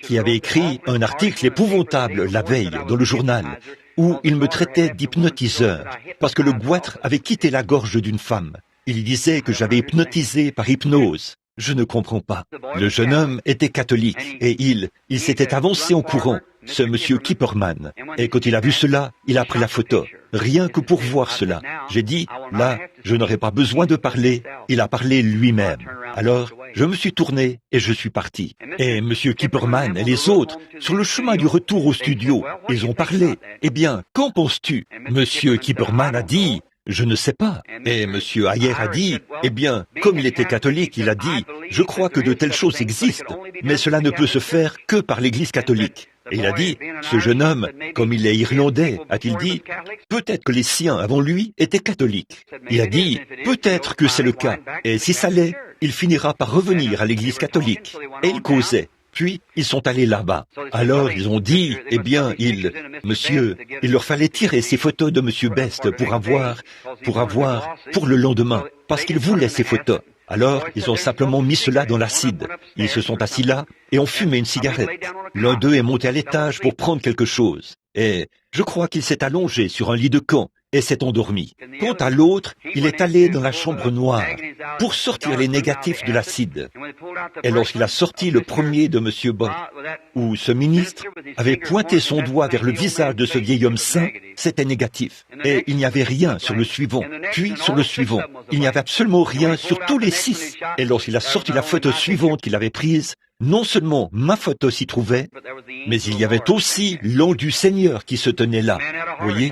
qui avait écrit un article épouvantable la veille dans le journal, où il me traitait d'hypnotiseur, parce que le goitre avait quitté la gorge d'une femme. Il disait que j'avais hypnotisé par hypnose. Je ne comprends pas. Le jeune homme était catholique et il s'était avancé en courant, ce monsieur Kipperman. Et quand il a vu cela, il a pris la photo. Rien que pour voir cela. J'ai dit, là, je n'aurais pas besoin de parler. Il a parlé lui-même. Alors, je me suis tourné et je suis parti. Et monsieur Kipperman et les autres, sur le chemin du retour au studio, ils ont parlé. Eh bien, qu'en penses-tu? Monsieur Kipperman a dit, je ne sais pas. Et monsieur Ayer a dit, eh bien, comme il était catholique, il a dit, je crois que de telles choses existent, mais cela ne peut se faire que par l'Église catholique. Et il a dit, ce jeune homme, comme il est irlandais, a-t-il dit, peut-être que les siens avant lui étaient catholiques. Il a dit, peut-être que c'est le cas, et si ça l'est, il finira par revenir à l'Église catholique. Et il causait. Puis, ils sont allés là-bas. Alors, ils ont dit, eh bien, monsieur, il leur fallait tirer ces photos de monsieur Best pour le lendemain, parce qu'ils voulaient ces photos. Alors, ils ont simplement mis cela dans l'acide. Ils se sont assis là et ont fumé une cigarette. L'un d'eux est monté à l'étage pour prendre quelque chose. Et je crois qu'il s'est allongé sur un lit de camp et s'est endormi. Quant à l'autre, il est allé dans la chambre noire pour sortir les négatifs de l'acide. Et lorsqu'il a sorti le premier de M. Bott, où ce ministre avait pointé son doigt vers le visage de ce vieil homme sain, c'était négatif. Et il n'y avait rien sur le suivant. Puis sur le suivant, il n'y avait absolument rien sur tous les 6. Et lorsqu'il a sorti la photo suivante qu'il avait prise, non seulement ma photo s'y trouvait, mais il y avait aussi l'ange du Seigneur qui se tenait là. Vous voyez?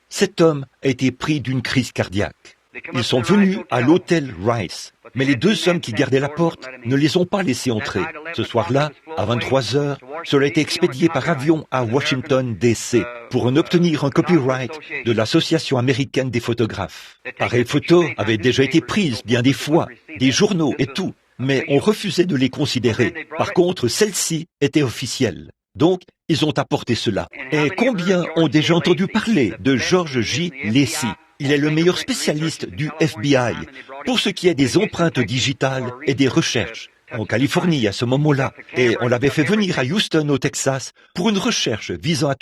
Cet homme a été pris d'une crise cardiaque. Ils sont venus à l'hôtel Rice, mais les 2 hommes qui gardaient la porte ne les ont pas laissés entrer. Ce soir-là, à 23 heures, cela a été expédié par avion à Washington, D.C., pour en obtenir un copyright de l'Association américaine des photographes. Pareilles photos avaient déjà été prises bien des fois, des journaux et tout, mais on refusait de les considérer. Par contre, celle-ci était officielle. Donc, ils ont apporté cela. Et combien ont déjà entendu parler de George J. Lacy? Il est le meilleur spécialiste du FBI pour ce qui est des empreintes digitales et des recherches en Californie à ce moment-là. Et on l'avait fait venir à Houston, au Texas, pour une recherche visant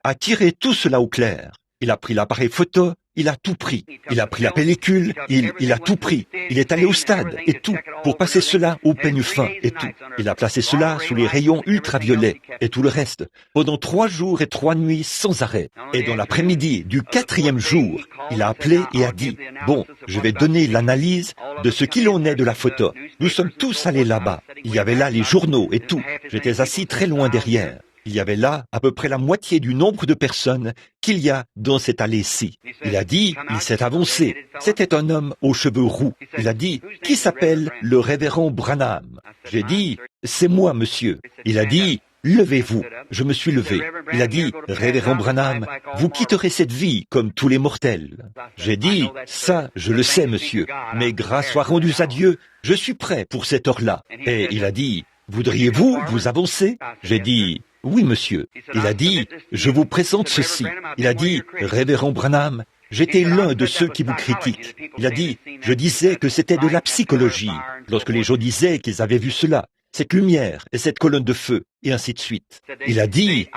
à tirer tout cela au clair. Il a pris l'appareil photo, il a tout pris. Il a pris la pellicule, il a tout pris. Il est allé au stade et tout, pour passer cela au peigne fin et tout. Il a placé cela sous les rayons ultraviolets et tout le reste, pendant 3 jours et 3 nuits sans arrêt. Et dans l'après-midi du 4e jour, il a appelé et a dit, bon, je vais donner l'analyse de ce qu'il en est de la photo. Nous sommes tous allés là-bas. Il y avait là les journaux et tout. J'étais assis très loin derrière. Il y avait là à peu près la moitié du nombre de personnes qu'il y a dans cette allée-ci. Il a dit, il s'est avancé. C'était un homme aux cheveux roux. Il a dit, qui s'appelle le révérend Branham? J'ai dit, c'est moi, monsieur. Il a dit, levez-vous. Je me suis levé. Il a dit, révérend Branham, vous quitterez cette vie comme tous les mortels. J'ai dit, ça, je le sais, monsieur, mais grâce soit rendue à Dieu, je suis prêt pour cette heure-là. Et il a dit, voudriez-vous vous avancer? J'ai dit, oui, monsieur. Il a dit, je vous présente ceci. Il a dit, révérend Branham, j'étais l'un de ceux qui vous critiquent. Il a dit, je disais que c'était de la psychologie. Lorsque les gens disaient qu'ils avaient vu cela, cette lumière et cette colonne de feu, et ainsi de suite. Il a dit,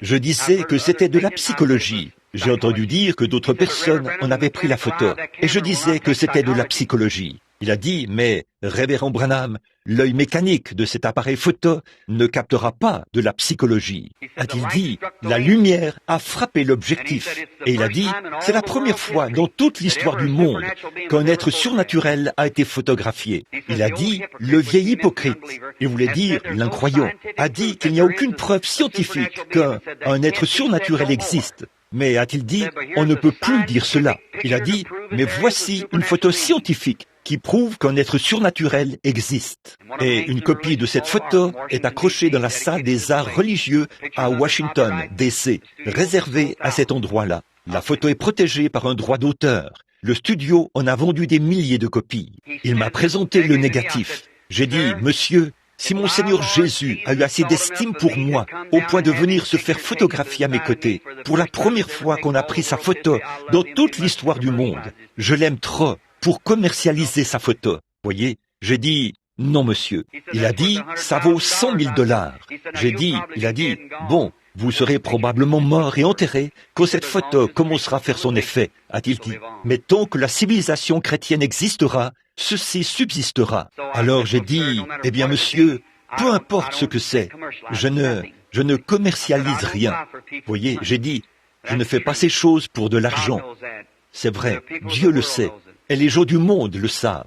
je disais que c'était de la psychologie. J'ai entendu dire que d'autres personnes en avaient pris la photo, et je disais que c'était de la psychologie. Il a dit, mais, révérend Branham, l'œil mécanique de cet appareil photo ne captera pas de la psychologie. A-t-il dit, la lumière a frappé l'objectif. Et il a dit, c'est la première fois dans toute l'histoire du monde qu'un être surnaturel a été photographié. Il a dit, le vieil hypocrite, il voulait dire l'incroyant, a dit qu'il n'y a aucune preuve scientifique qu'un être surnaturel existe. Mais a-t-il dit, on ne peut plus dire cela. Il a dit, mais voici une photo scientifique qui prouve qu'un être surnaturel existe. Et une copie de cette photo est accrochée dans la salle des arts religieux à Washington, D.C., réservée à cet endroit-là. La photo est protégée par un droit d'auteur. Le studio en a vendu des milliers de copies. Il m'a présenté le négatif. J'ai dit, monsieur, Si mon Seigneur Jésus a eu assez d'estime pour moi, au point de venir se faire photographier à mes côtés, pour la première fois qu'on a pris sa photo dans toute l'histoire du monde, je l'aime trop pour commercialiser sa photo. Voyez, j'ai dit, non monsieur. Il a dit, ça vaut 100 000 $. Il a dit, bon, vous serez probablement mort et enterré quand cette photo commencera à faire son effet, a-t-il dit. Mais tant que la civilisation chrétienne existera, ceci subsistera. Alors j'ai dit, eh bien monsieur, peu importe ce que c'est, je ne commercialise rien. Voyez, j'ai dit, je ne fais pas ces choses pour de l'argent. C'est vrai, Dieu le sait, et les gens du monde le savent.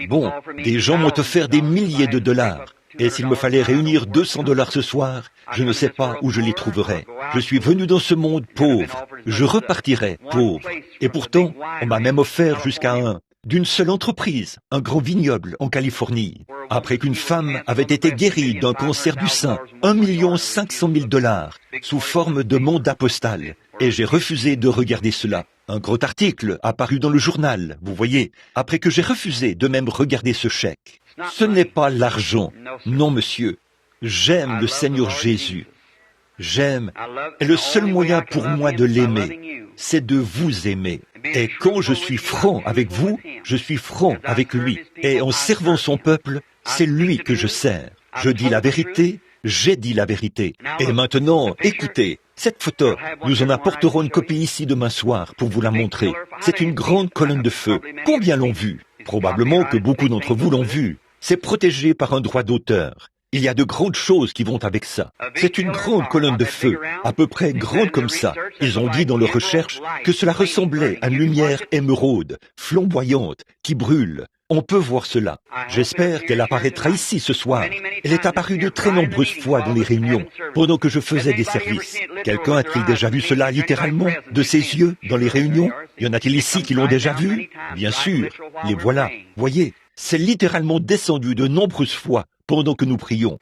Bon, des gens m'ont offert des milliers de dollars. Et s'il me fallait réunir 200 $ ce soir, je ne sais pas où je les trouverais. Je suis venu dans ce monde pauvre. Je repartirai pauvre. Et pourtant, on m'a même offert jusqu'à d'une seule entreprise, un grand vignoble en Californie. Après qu'une femme avait été guérie d'un cancer du sein, 1 500 000 $, sous forme de mandat postal. Et j'ai refusé de regarder cela. Un gros article apparu dans le journal, vous voyez, après que j'ai refusé de même regarder ce chèque. Ce n'est pas l'argent. Non, monsieur. J'aime le Seigneur Jésus. J'aime. Et le seul moyen pour moi de l'aimer, c'est de vous aimer. Et quand je suis franc avec vous, je suis franc avec lui. Et en servant son peuple, c'est lui que je sers. Je dis la vérité, j'ai dit la vérité. Et maintenant, écoutez, cette photo, nous en apporterons une copie ici demain soir pour vous la montrer. C'est une grande colonne de feu. Combien l'ont vue? Probablement que beaucoup d'entre vous l'ont vue. C'est protégé par un droit d'auteur. Il y a de grandes choses qui vont avec ça. C'est une grande colonne de feu, à peu près grande comme ça. Ils ont dit dans leurs recherches que cela ressemblait à une lumière émeraude, flamboyante, qui brûle. On peut voir cela. J'espère qu'elle apparaîtra ici ce soir. Elle est apparue de très nombreuses fois dans les réunions, pendant que je faisais des services. Quelqu'un a-t-il déjà vu cela littéralement, de ses yeux, dans les réunions? Y en a-t-il ici qui l'ont déjà vu? Bien sûr, les voilà. Voyez, c'est littéralement descendu de nombreuses fois pendant que nous prions.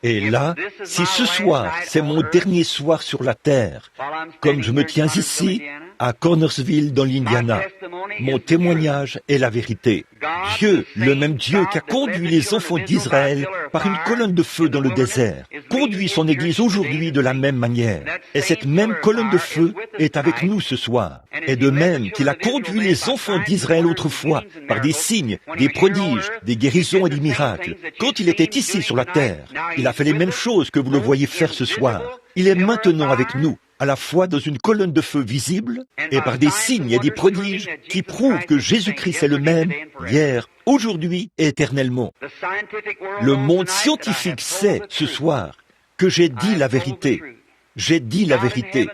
Et là, si ce soir, c'est mon dernier soir sur la terre, comme je me tiens ici, à Cornersville, dans l'Indiana, mon témoignage est la vérité. Dieu, le même Dieu qui a conduit les enfants d'Israël par une colonne de feu dans le désert, conduit son Église aujourd'hui de la même manière. Et cette même colonne de feu est avec nous ce soir. Et de même qu'il a conduit les enfants d'Israël autrefois par des signes, des prodiges, des guérisons et des miracles. Quand il était ici sur la terre, il a fait les mêmes choses que vous le voyez faire ce soir. Il est maintenant avec nous, à la fois dans une colonne de feu visible et par des signes et des prodiges qui prouvent que Jésus-Christ est le même hier, aujourd'hui et éternellement. Le monde scientifique sait ce soir que j'ai dit la vérité. J'ai dit la vérité.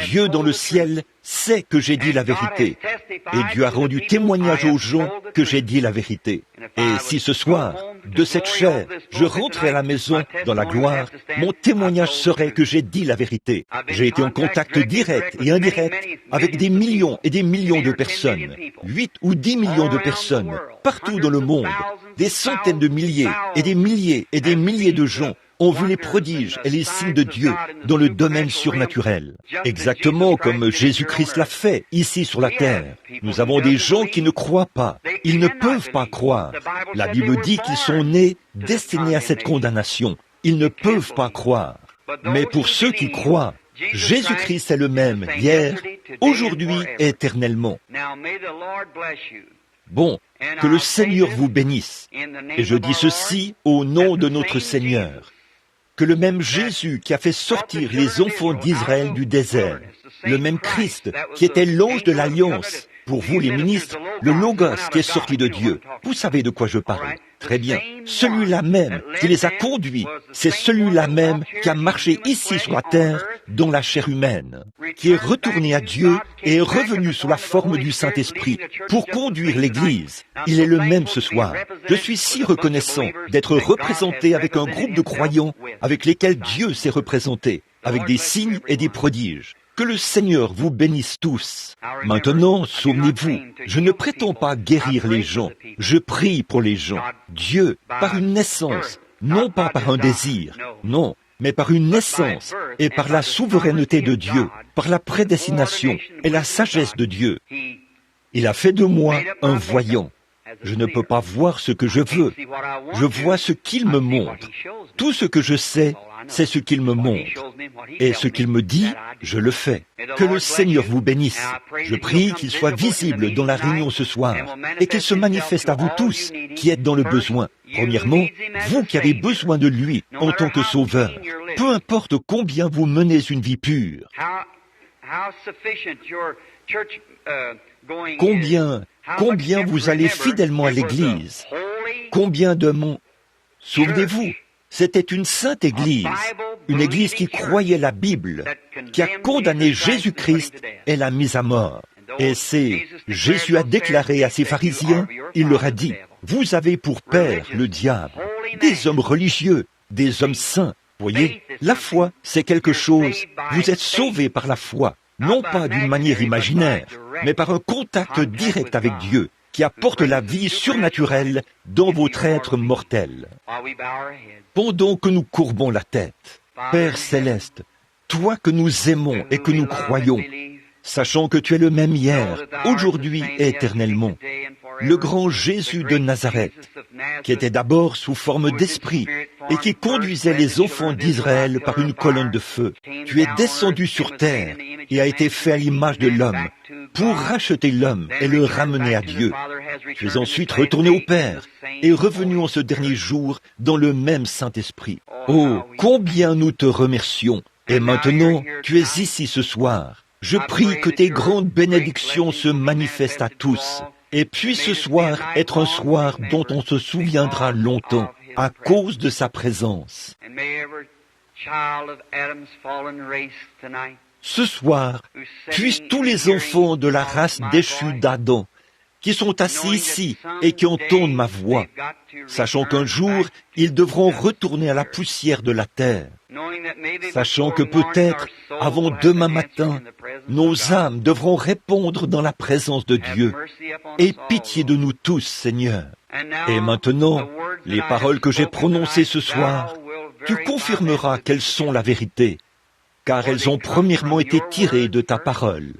Dieu dans le ciel sait que j'ai dit la vérité. Et Dieu a rendu témoignage aux gens que j'ai dit la vérité. Et si ce soir, de cette chair, je rentrais à la maison dans la gloire, mon témoignage serait que j'ai dit la vérité. J'ai été en contact direct et indirect avec des millions et des millions de personnes, 8 ou 10 millions de personnes, partout dans le monde. Des centaines de milliers et des milliers et des milliers de gens ont vu les prodiges et les signes de Dieu dans le domaine surnaturel. Exactement comme Jésus-Christ l'a fait ici sur la terre. Nous avons des gens qui ne croient pas. Ils ne peuvent pas croire. La Bible dit qu'ils sont nés destinés à cette condamnation. Ils ne peuvent pas croire. Mais pour ceux qui croient, Jésus-Christ est le même hier, aujourd'hui et éternellement. Bon, que le Seigneur vous bénisse. Et je dis ceci au nom de notre Seigneur. Que le même Jésus qui a fait sortir les enfants d'Israël du désert, le même Christ qui était l'ange de l'alliance, pour vous les ministres, le Logos qui est sorti de Dieu, vous savez de quoi je parle. Très bien. Celui-là même qui les a conduits, c'est celui-là même qui a marché ici sur la terre dans la chair humaine, qui est retourné à Dieu et est revenu sous la forme du Saint-Esprit pour conduire l'Église. Il est le même ce soir. Je suis si reconnaissant d'être représenté avec un groupe de croyants avec lesquels Dieu s'est représenté, avec des signes et des prodiges. Que le Seigneur vous bénisse tous. Maintenant, souvenez-vous, je ne prétends pas guérir les gens, je prie pour les gens. Dieu, par une naissance, non pas par un désir, non, mais par une naissance et par la souveraineté de Dieu, par la prédestination et la sagesse de Dieu. Il a fait de moi un voyant. Je ne peux pas voir ce que je veux. Je vois ce qu'il me montre. Tout ce que je sais, c'est ce qu'il me montre. Et ce qu'il me dit, je le fais. Que le Seigneur vous bénisse. Je prie qu'il soit visible dans la réunion ce soir et qu'il se manifeste à vous tous qui êtes dans le besoin. Premièrement, vous qui avez besoin de lui en tant que sauveur. Peu importe combien vous menez une vie pure. Combien vous allez fidèlement à l'Église. Combien de mon... Souvenez-vous, c'était une sainte Église, une Église qui croyait la Bible, qui a condamné Jésus-Christ et l'a mis à mort. Et Jésus a déclaré à ses pharisiens, il leur a dit, « Vous avez pour père le diable, des hommes religieux, des hommes saints. » Voyez, la foi, c'est quelque chose, vous êtes sauvés par la foi, non pas d'une manière imaginaire, mais par un contact direct avec Dieu, qui apporte la vie surnaturelle dans votre être mortel. Pendant que nous courbons la tête, Père céleste, toi que nous aimons et que nous croyons, sachant que tu es le même hier, aujourd'hui et éternellement, le grand Jésus de Nazareth, qui était d'abord sous forme d'esprit et qui conduisait les enfants d'Israël par une colonne de feu. Tu es descendu sur terre et a été fait à l'image de l'homme pour racheter l'homme et le ramener à Dieu. Tu es ensuite retourné au Père et revenu en ce dernier jour dans le même Saint-Esprit. Oh, combien nous te remercions! Et maintenant, tu es ici ce soir. Je prie que tes grandes bénédictions se manifestent à tous et puisse ce soir être un soir dont on se souviendra longtemps à cause de sa présence. Ce soir, puissent tous les enfants de la race déchue d'Adam, qui sont assis ici et qui entendent ma voix, sachant qu'un jour, ils devront retourner à la poussière de la terre, sachant que peut-être, avant demain matin, nos âmes devront répondre dans la présence de Dieu. Aie pitié de nous tous, Seigneur. Et maintenant, les paroles que j'ai prononcées ce soir, tu confirmeras qu'elles sont la vérité, car elles ont premièrement été tirées de ta parole.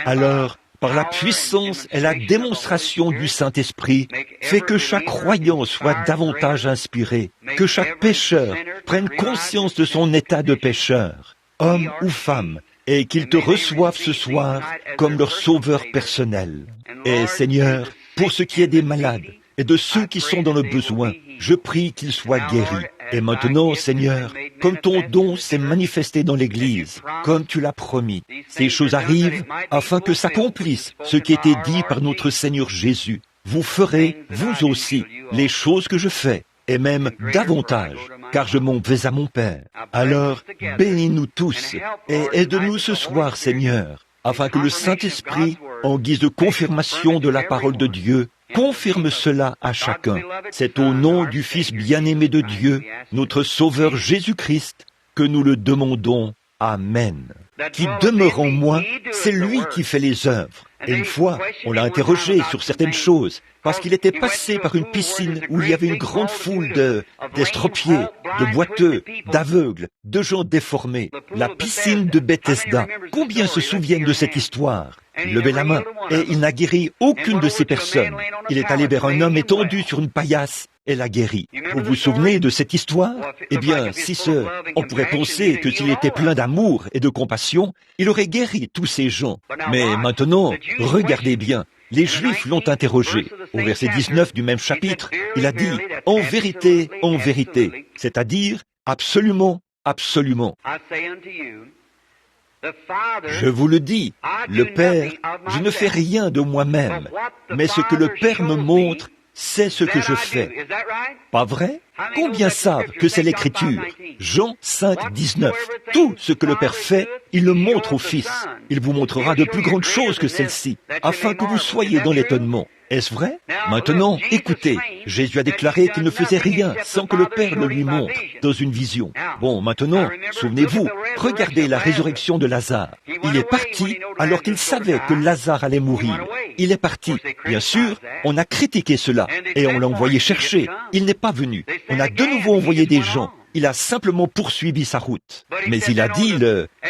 Alors, par la puissance et la démonstration du Saint-Esprit, fais que chaque croyant soit davantage inspiré, que chaque pécheur prenne conscience de son état de pécheur, homme ou femme, et qu'ils te reçoivent ce soir comme leur sauveur personnel. Et Seigneur, pour ce qui est des malades et de ceux qui sont dans le besoin, je prie qu'ils soient guéris. Et maintenant, Seigneur, comme ton don s'est manifesté dans l'Église, comme tu l'as promis, ces choses arrivent afin que s'accomplisse ce qui était dit par notre Seigneur Jésus. Vous ferez, vous aussi, les choses que je fais, et même davantage, car je m'en vais à mon Père. Alors, bénis-nous tous, et aide-nous ce soir, Seigneur, afin que le Saint-Esprit, en guise de confirmation de la parole de Dieu, confirme cela à chacun. C'est au nom du Fils bien-aimé de Dieu, notre Sauveur Jésus-Christ, que nous le demandons. Amen. Qui demeure en moi, c'est lui qui fait les œuvres. Et une fois, on l'a interrogé sur certaines choses, parce qu'il était passé par une piscine où il y avait une grande foule d'estropiés, de boiteux, d'aveugles, de gens déformés. La piscine de Bethesda. Combien se souviennent de cette histoire? Il levait la main, et il n'a guéri aucune de ces personnes. Il est allé vers un homme étendu sur une paillasse, et l'a guéri. Vous vous souvenez de cette histoire? Eh bien, si on pourrait penser que s'il était plein d'amour et de compassion, il aurait guéri tous ces gens. Mais maintenant, regardez bien. Les Juifs l'ont interrogé. Au verset 19 du même chapitre, il a dit « En vérité, c'est-à-dire absolument, absolument. Je vous le dis, le Père, je ne fais rien de moi-même, mais ce que le Père me montre, c'est ce que je fais. » Pas vrai? Combien savent que c'est l'Écriture? Jean 5, 19. Tout ce que le Père fait, il le montre au Fils. Il vous montrera de plus grandes choses que celles-ci, afin que vous soyez dans l'étonnement. Est-ce vrai? Maintenant, écoutez, Jésus a déclaré qu'il ne faisait rien sans que le Père le lui montre dans une vision. Bon, maintenant, souvenez-vous, regardez la résurrection de Lazare. Il est parti alors qu'il savait que Lazare allait mourir. Il est parti. Bien sûr, on a critiqué cela et on l'a envoyé chercher. Il n'est pas venu. On a de nouveau envoyé des gens. Il a simplement poursuivi sa route. Mais il a dit,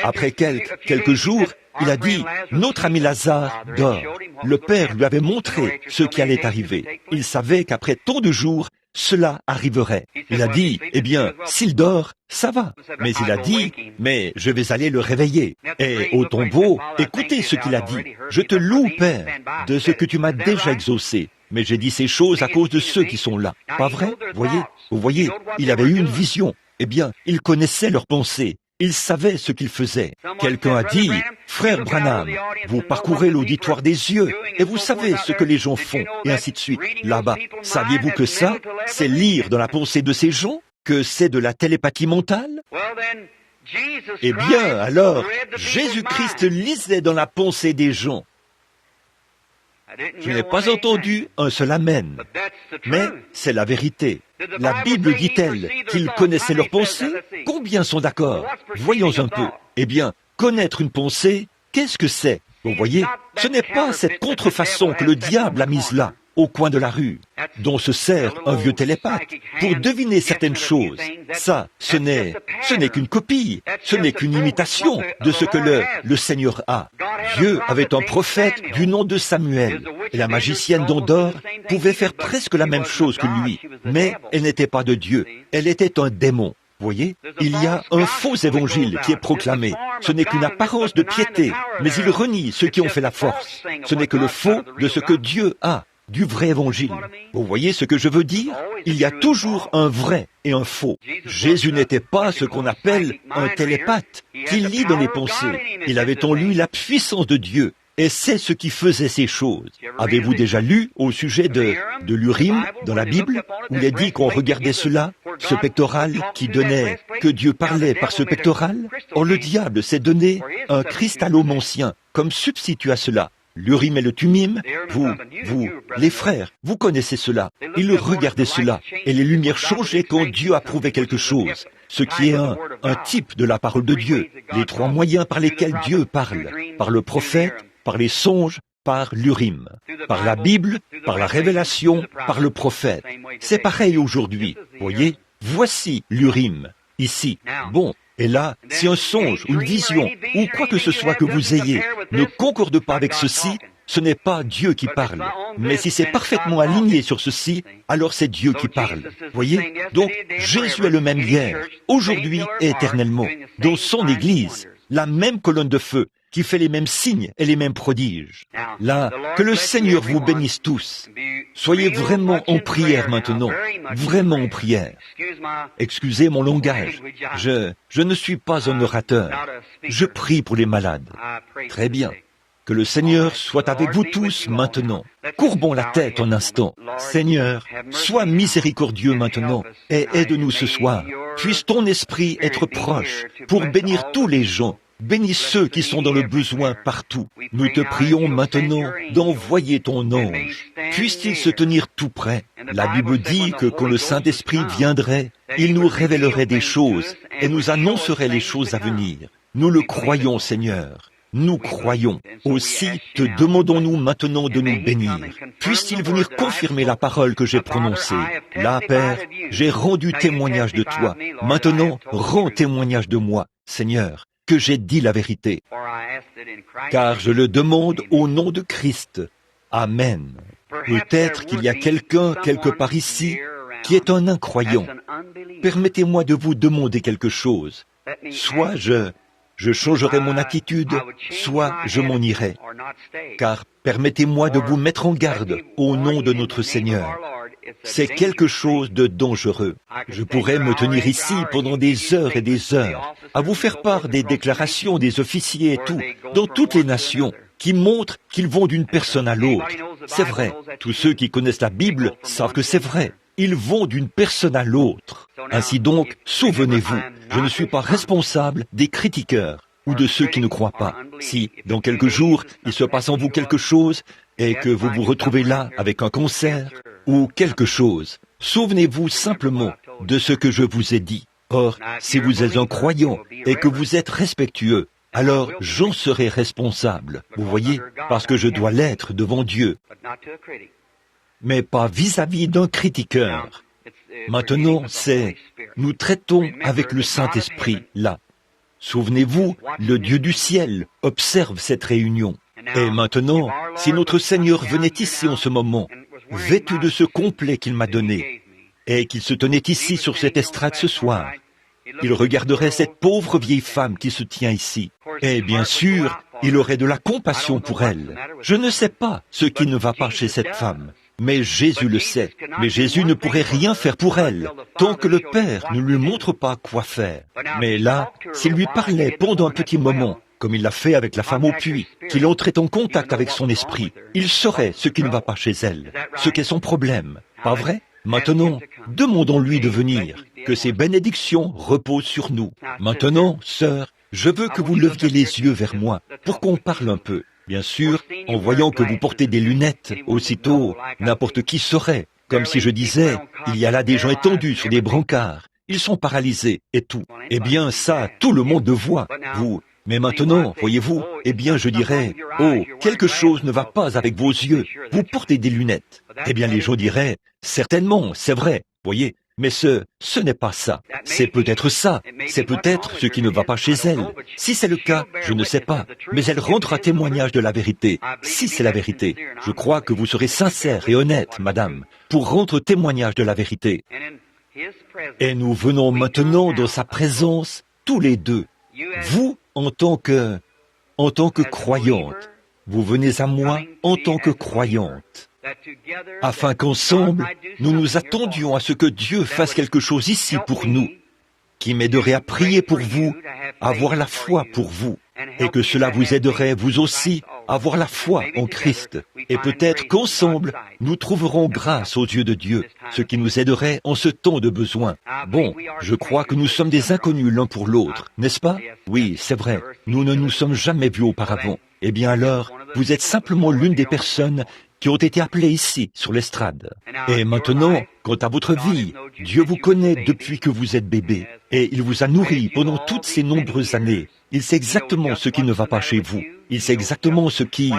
après quelques jours, Il a dit, notre ami Lazare dort. Le Père lui avait montré ce qui allait arriver. Il savait qu'après tant de jours, cela arriverait. Il a dit, eh bien, s'il dort, ça va. Mais il a dit, mais je vais aller le réveiller. Et au tombeau, écoutez ce qu'il a dit. Je te loue, Père, de ce que tu m'as déjà exaucé. Mais j'ai dit ces choses à cause de ceux qui sont là. Pas vrai? Vous voyez, il avait eu une vision. Eh bien, il connaissait leurs pensées. Il savait ce qu'il faisait. Quelqu'un a dit, frère Branham, vous parcourez l'auditoire des yeux et vous savez ce que les gens font, et ainsi de suite. Là-bas, saviez-vous que ça, c'est lire dans la pensée de ces gens, que c'est de la télépathie mentale? Eh bien, alors, Jésus-Christ lisait dans la pensée des gens. Je n'ai pas entendu un seul amen, mais c'est la vérité. La Bible dit-elle qu'ils connaissaient leurs pensées? Combien sont d'accord? Voyons un peu. Eh bien, connaître une pensée, qu'est-ce que c'est? Vous voyez, ce n'est pas cette contrefaçon que le diable a mise là, au coin de la rue, dont se sert un vieux télépathe pour deviner certaines choses. Ça, ce n'est qu'une copie, ce n'est qu'une imitation de ce que le Seigneur a. Dieu avait un prophète du nom de Samuel, et la magicienne d'Endor pouvait faire presque la même chose que lui, mais elle n'était pas de Dieu, elle était un démon. Voyez, il y a un faux évangile qui est proclamé. Ce n'est qu'une apparence de piété, mais il renie ceux qui ont fait la force. Ce n'est que le faux de ce que Dieu a, du vrai évangile. Vous voyez ce que je veux dire? Il y a toujours un vrai et un faux. Jésus n'était pas ce qu'on appelle un télépathe, qui lit dans les pensées. Il avait en lui la puissance de Dieu, et c'est ce qui faisait ces choses. Avez-vous déjà lu au sujet de l'Urim dans la Bible, où il est dit qu'on regardait cela, ce pectoral qui donnait que Dieu parlait par ce pectoral? Or le diable s'est donné un cristallomancien comme substitut à cela. L'Urim et le Tumim, vous, les frères, vous connaissez cela. Ils regardaient cela, et les lumières changeaient quand Dieu approuvait quelque chose, ce qui est un type de la parole de Dieu, les trois moyens par lesquels Dieu parle, par le prophète, par les songes, par l'Urim, par la Bible, par la révélation, par le prophète. C'est pareil aujourd'hui, voyez, voici l'Urim, ici. Bon. Et là, si un songe, une vision, ou quoi que ce soit que vous ayez, ne concorde pas avec ceci, ce n'est pas Dieu qui parle. Mais si c'est parfaitement aligné sur ceci, alors c'est Dieu qui parle. Voyez? Donc, Jésus est le même hier, aujourd'hui et éternellement, dans son Église, la même colonne de feu, qui fait les mêmes signes et les mêmes prodiges. Là, que le Seigneur vous bénisse tous. Soyez vraiment en prière maintenant, vraiment en prière. Excusez mon langage, je ne suis pas un orateur. Je prie pour les malades. Très bien. Que le Seigneur soit avec vous tous maintenant. Courbons la tête un instant. Seigneur, sois miséricordieux maintenant et aide-nous ce soir. Puisse ton esprit être proche pour bénir tous les gens. Bénis ceux qui sont dans le besoin partout. Nous te prions maintenant d'envoyer ton ange. Puisse-t-il se tenir tout près? La Bible dit que quand le Saint-Esprit viendrait, il nous révélerait des choses et nous annoncerait les choses à venir. Nous le croyons, Seigneur. Nous croyons. Aussi te demandons-nous maintenant de nous bénir. Puisse-t-il venir confirmer la parole que j'ai prononcée? Là, Père, j'ai rendu témoignage de toi. Maintenant, rends témoignage de moi, Seigneur, que j'ai dit la vérité. Car je le demande au nom de Christ. Amen. Peut-être qu'il y a quelqu'un quelque part ici qui est un incroyant. Permettez-moi de vous demander quelque chose. Soit je changerai mon attitude, soit je m'en irai. Car permettez-moi de vous mettre en garde au nom de notre Seigneur. C'est quelque chose de dangereux. Je pourrais me tenir ici pendant des heures et des heures, à vous faire part des déclarations des officiers et tout, dans toutes les nations, qui montrent qu'ils vont d'une personne à l'autre. C'est vrai, tous ceux qui connaissent la Bible savent que c'est vrai. Ils vont d'une personne à l'autre. Ainsi donc, souvenez-vous, je ne suis pas responsable des critiqueurs ou de ceux qui ne croient pas. Si, dans quelques jours, il se passe en vous quelque chose et que vous vous retrouvez là avec un concert ou quelque chose, souvenez-vous simplement de ce que je vous ai dit. Or, si vous êtes un croyant et que vous êtes respectueux, alors j'en serai responsable, vous voyez, parce que je dois l'être devant Dieu, mais pas vis-à-vis d'un critiqueur. Maintenant, nous traitons avec le Saint-Esprit, là. Souvenez-vous, le Dieu du ciel observe cette réunion. Et maintenant, si notre Seigneur venait ici en ce moment, vêtu de ce complet qu'il m'a donné, et qu'il se tenait ici sur cette estrade ce soir, il regarderait cette pauvre vieille femme qui se tient ici. Et bien sûr, il aurait de la compassion pour elle. Je ne sais pas ce qui ne va pas chez cette femme, mais Jésus le sait. Mais Jésus ne pourrait rien faire pour elle, tant que le Père ne lui montre pas quoi faire. Mais là, s'il lui parlait pendant un petit moment, comme il l'a fait avec la femme au puits, qu'il entrait en contact avec son esprit, il saurait ce qui ne va pas chez elle, ce qu'est son problème. Pas vrai? Maintenant, demandons-lui de venir, que ses bénédictions reposent sur nous. Maintenant, sœur, je veux que vous leviez les yeux vers moi, pour qu'on parle un peu. Bien sûr, en voyant que vous portez des lunettes, aussitôt, n'importe qui saurait, comme si je disais, il y a là des gens étendus sur des brancards, ils sont paralysés, et tout. Eh bien, ça, tout le monde le voit, vous. Mais maintenant, voyez-vous, eh bien je dirais, oh, quelque chose ne va pas avec vos yeux, vous portez des lunettes. Eh bien les gens diraient, certainement, c'est vrai, voyez, mais ce n'est pas ça. C'est peut-être ça, c'est peut-être ce qui ne va pas chez elle. Si c'est le cas, je ne sais pas, mais elle rendra témoignage de la vérité. Si c'est la vérité, je crois que vous serez sincère et honnête, madame, pour rendre témoignage de la vérité. Et nous venons maintenant dans sa présence, tous les deux. Vous, en tant que croyante, vous venez à moi en tant que croyante, afin qu'ensemble, nous nous attendions à ce que Dieu fasse quelque chose ici pour nous, qui m'aiderait à prier pour vous, à avoir la foi pour vous, et que cela vous aiderait, vous aussi, à avoir la foi en Christ. Et peut-être qu'ensemble, nous trouverons grâce aux yeux de Dieu, ce qui nous aiderait en ce temps de besoin. Bon, je crois que nous sommes des inconnus l'un pour l'autre, n'est-ce pas? Oui, c'est vrai, nous ne nous sommes jamais vus auparavant. Eh bien alors, vous êtes simplement l'une des personnes qui ont été appelées ici, sur l'estrade. Et maintenant, quant à votre vie, Dieu vous connaît depuis que vous êtes bébé, et il vous a nourri pendant toutes ces nombreuses années. Il sait exactement ce qui ne va pas chez vous. Il sait exactement ce qui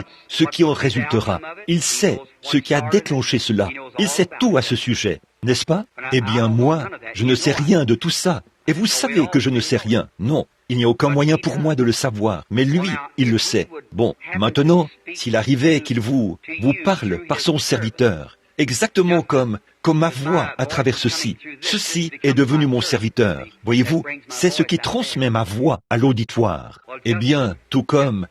en résultera. Il sait ce qui a déclenché cela. Il sait tout à ce sujet, n'est-ce pas? Eh bien moi, je ne sais rien de tout ça. Et vous savez que je ne sais rien. Non, il n'y a aucun moyen pour moi de le savoir. Mais lui, il le sait. Bon, maintenant, s'il arrivait qu'il vous parle par son serviteur, exactement comme ma voix à travers ceci. Ceci est devenu mon serviteur. Voyez-vous, c'est ce qui transmet ma voix à l'auditoire. Eh bien, tout comme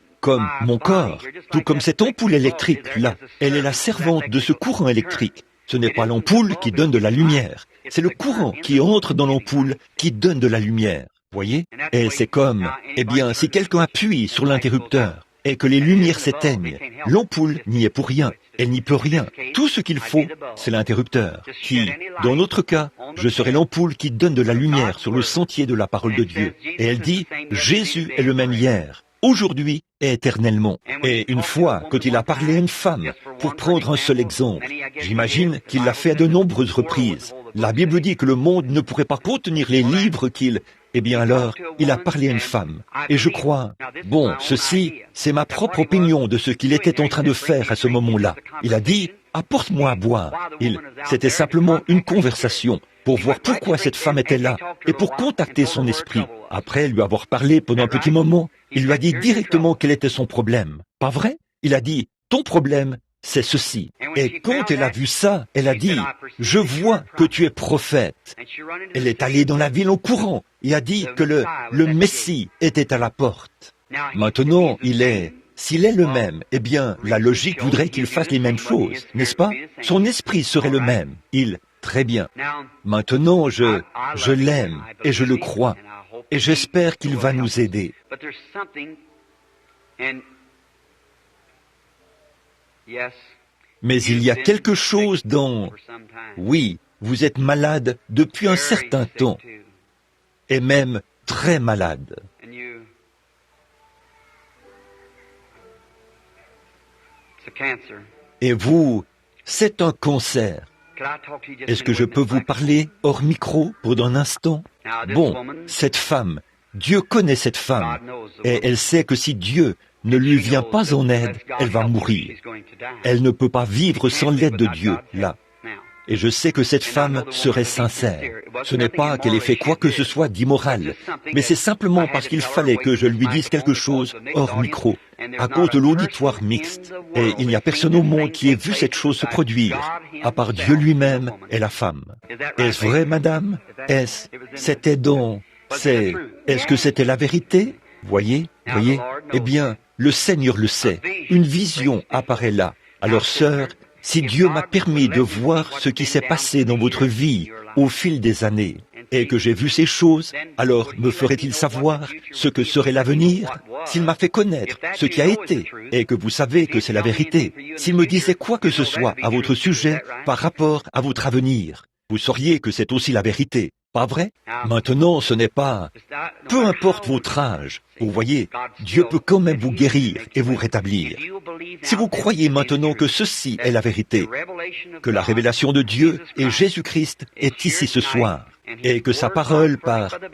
mon corps, tout comme cette ampoule électrique là, elle est la servante de ce courant électrique. Ce n'est pas l'ampoule qui donne de la lumière, c'est le courant qui entre dans l'ampoule qui donne de la lumière. Voyez? Et c'est comme, eh bien, si quelqu'un appuie sur l'interrupteur et que les lumières s'éteignent, l'ampoule n'y est pour rien, elle n'y peut rien. Tout ce qu'il faut, c'est l'interrupteur, qui, dans notre cas, je serai l'ampoule qui donne de la lumière sur le sentier de la parole de Dieu. Et elle dit, Jésus est le même hier, aujourd'hui et éternellement. Et une fois, quand il a parlé à une femme, pour prendre un seul exemple, j'imagine qu'il l'a fait à de nombreuses reprises. La Bible dit que le monde ne pourrait pas contenir les livres qu'il... Eh bien alors, il a parlé à une femme. Et je crois, bon, ceci, c'est ma propre opinion de ce qu'il était en train de faire à ce moment-là. Il a dit, apporte-moi à boire. C'était simplement une conversation pour voir pourquoi cette femme était là et pour contacter son esprit. Après lui avoir parlé pendant un petit moment, il lui a dit directement quel était son problème. Pas vrai? Il a dit, ton problème, c'est ceci. Et quand elle a vu ça, elle a dit, je vois que tu es prophète. Elle est allée dans la ville en courant et a dit que le Messie était à la porte. Maintenant, s'il est le même, eh bien, la logique voudrait qu'il fasse les mêmes choses, n'est-ce pas? Son esprit serait le même. Très bien. Maintenant, je l'aime et je le crois. Et j'espère qu'il va nous aider. Mais il y a quelque chose dont... Oui, vous êtes malade depuis un certain temps, et même très malade. Et vous, c'est un cancer. Est-ce que je peux vous parler hors micro pour un instant? Bon, cette femme, Dieu connaît cette femme, et elle sait que si Dieu ne lui vient pas en aide, elle va mourir. Elle ne peut pas vivre sans l'aide de Dieu, là. Et je sais que cette femme serait sincère. Ce n'est pas qu'elle ait fait quoi que ce soit d'immoral, mais c'est simplement parce qu'il fallait que je lui dise quelque chose hors micro, à cause de l'auditoire mixte. Et il n'y a personne au monde qui ait vu cette chose se produire, à part Dieu lui-même et la femme. Est-ce vrai, madame? C'était donc, est-ce que c'était la vérité? Voyez? Eh bien, le Seigneur le sait. Une vision apparaît là. Alors, sœur, si Dieu m'a permis de voir ce qui s'est passé dans votre vie au fil des années, et que j'ai vu ces choses, alors me ferait-il savoir ce que serait l'avenir? S'il m'a fait connaître ce qui a été, et que vous savez que c'est la vérité, s'il me disait quoi que ce soit à votre sujet par rapport à votre avenir, vous sauriez que c'est aussi la vérité. Pas vrai? Maintenant, ce n'est pas... Peu importe votre âge, vous voyez, Dieu peut quand même vous guérir et vous rétablir. Si vous croyez maintenant que ceci est la vérité, que la révélation de Dieu et Jésus-Christ est ici ce soir, et que sa parole,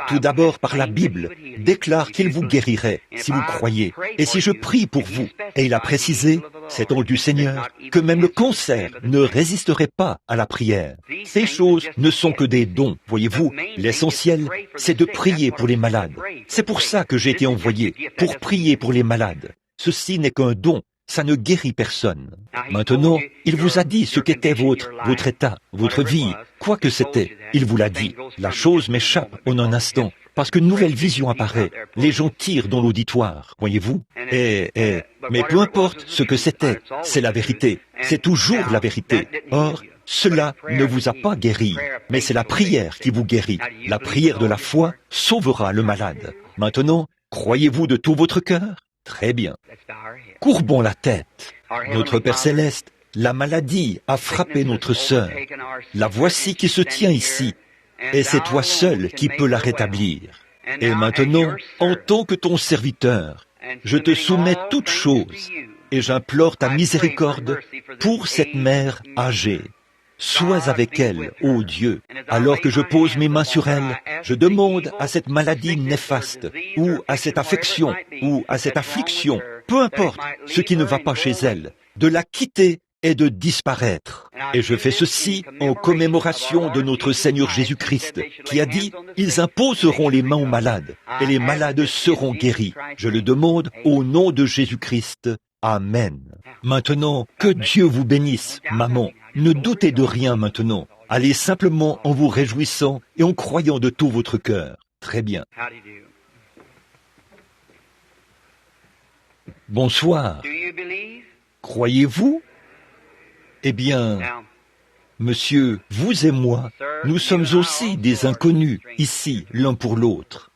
tout d'abord par la Bible, déclare qu'il vous guérirait si vous croyez. Et si je prie pour vous, et il a précisé, c'est donc du Seigneur, que même le cancer ne résisterait pas à la prière. Ces choses ne sont que des dons, voyez-vous. L'essentiel, c'est de prier pour les malades. C'est pour ça que j'ai été envoyé, pour prier pour les malades. Ceci n'est qu'un don. Ça ne guérit personne. Maintenant, il vous a dit ce qu'était votre état, votre vie, quoi que c'était. Il vous l'a dit. La chose m'échappe en un instant, parce qu'une nouvelle vision apparaît. Les gens tirent dans l'auditoire, voyez-vous. Mais peu importe ce que c'était, c'est la vérité. C'est toujours la vérité. Or, cela ne vous a pas guéri, mais c'est la prière qui vous guérit. La prière de la foi sauvera le malade. Maintenant, croyez-vous de tout votre cœur? Très bien. Courbons la tête. Notre Père Céleste, la maladie a frappé notre sœur. La voici qui se tient ici, et c'est toi seul qui peux la rétablir. Et maintenant, en tant que ton serviteur, je te soumets toutes choses, et j'implore ta miséricorde pour cette mère âgée. Sois avec elle, ô Dieu. Alors que je pose mes mains sur elle, je demande à cette maladie néfaste, ou à cette affection, ou à cette affliction, peu importe ce qui ne va pas chez elle, de la quitter et de disparaître. Et je fais ceci en commémoration de notre Seigneur Jésus-Christ, qui a dit, « Ils imposeront les mains aux malades, et les malades seront guéris. » Je le demande au nom de Jésus-Christ. Amen. Maintenant, que Dieu vous bénisse, maman. Ne doutez de rien maintenant. Allez simplement en vous réjouissant et en croyant de tout votre cœur. Très bien. Bonsoir. Croyez-vous? Eh bien, monsieur, vous et moi, nous sommes aussi des inconnus, ici, l'un pour l'autre.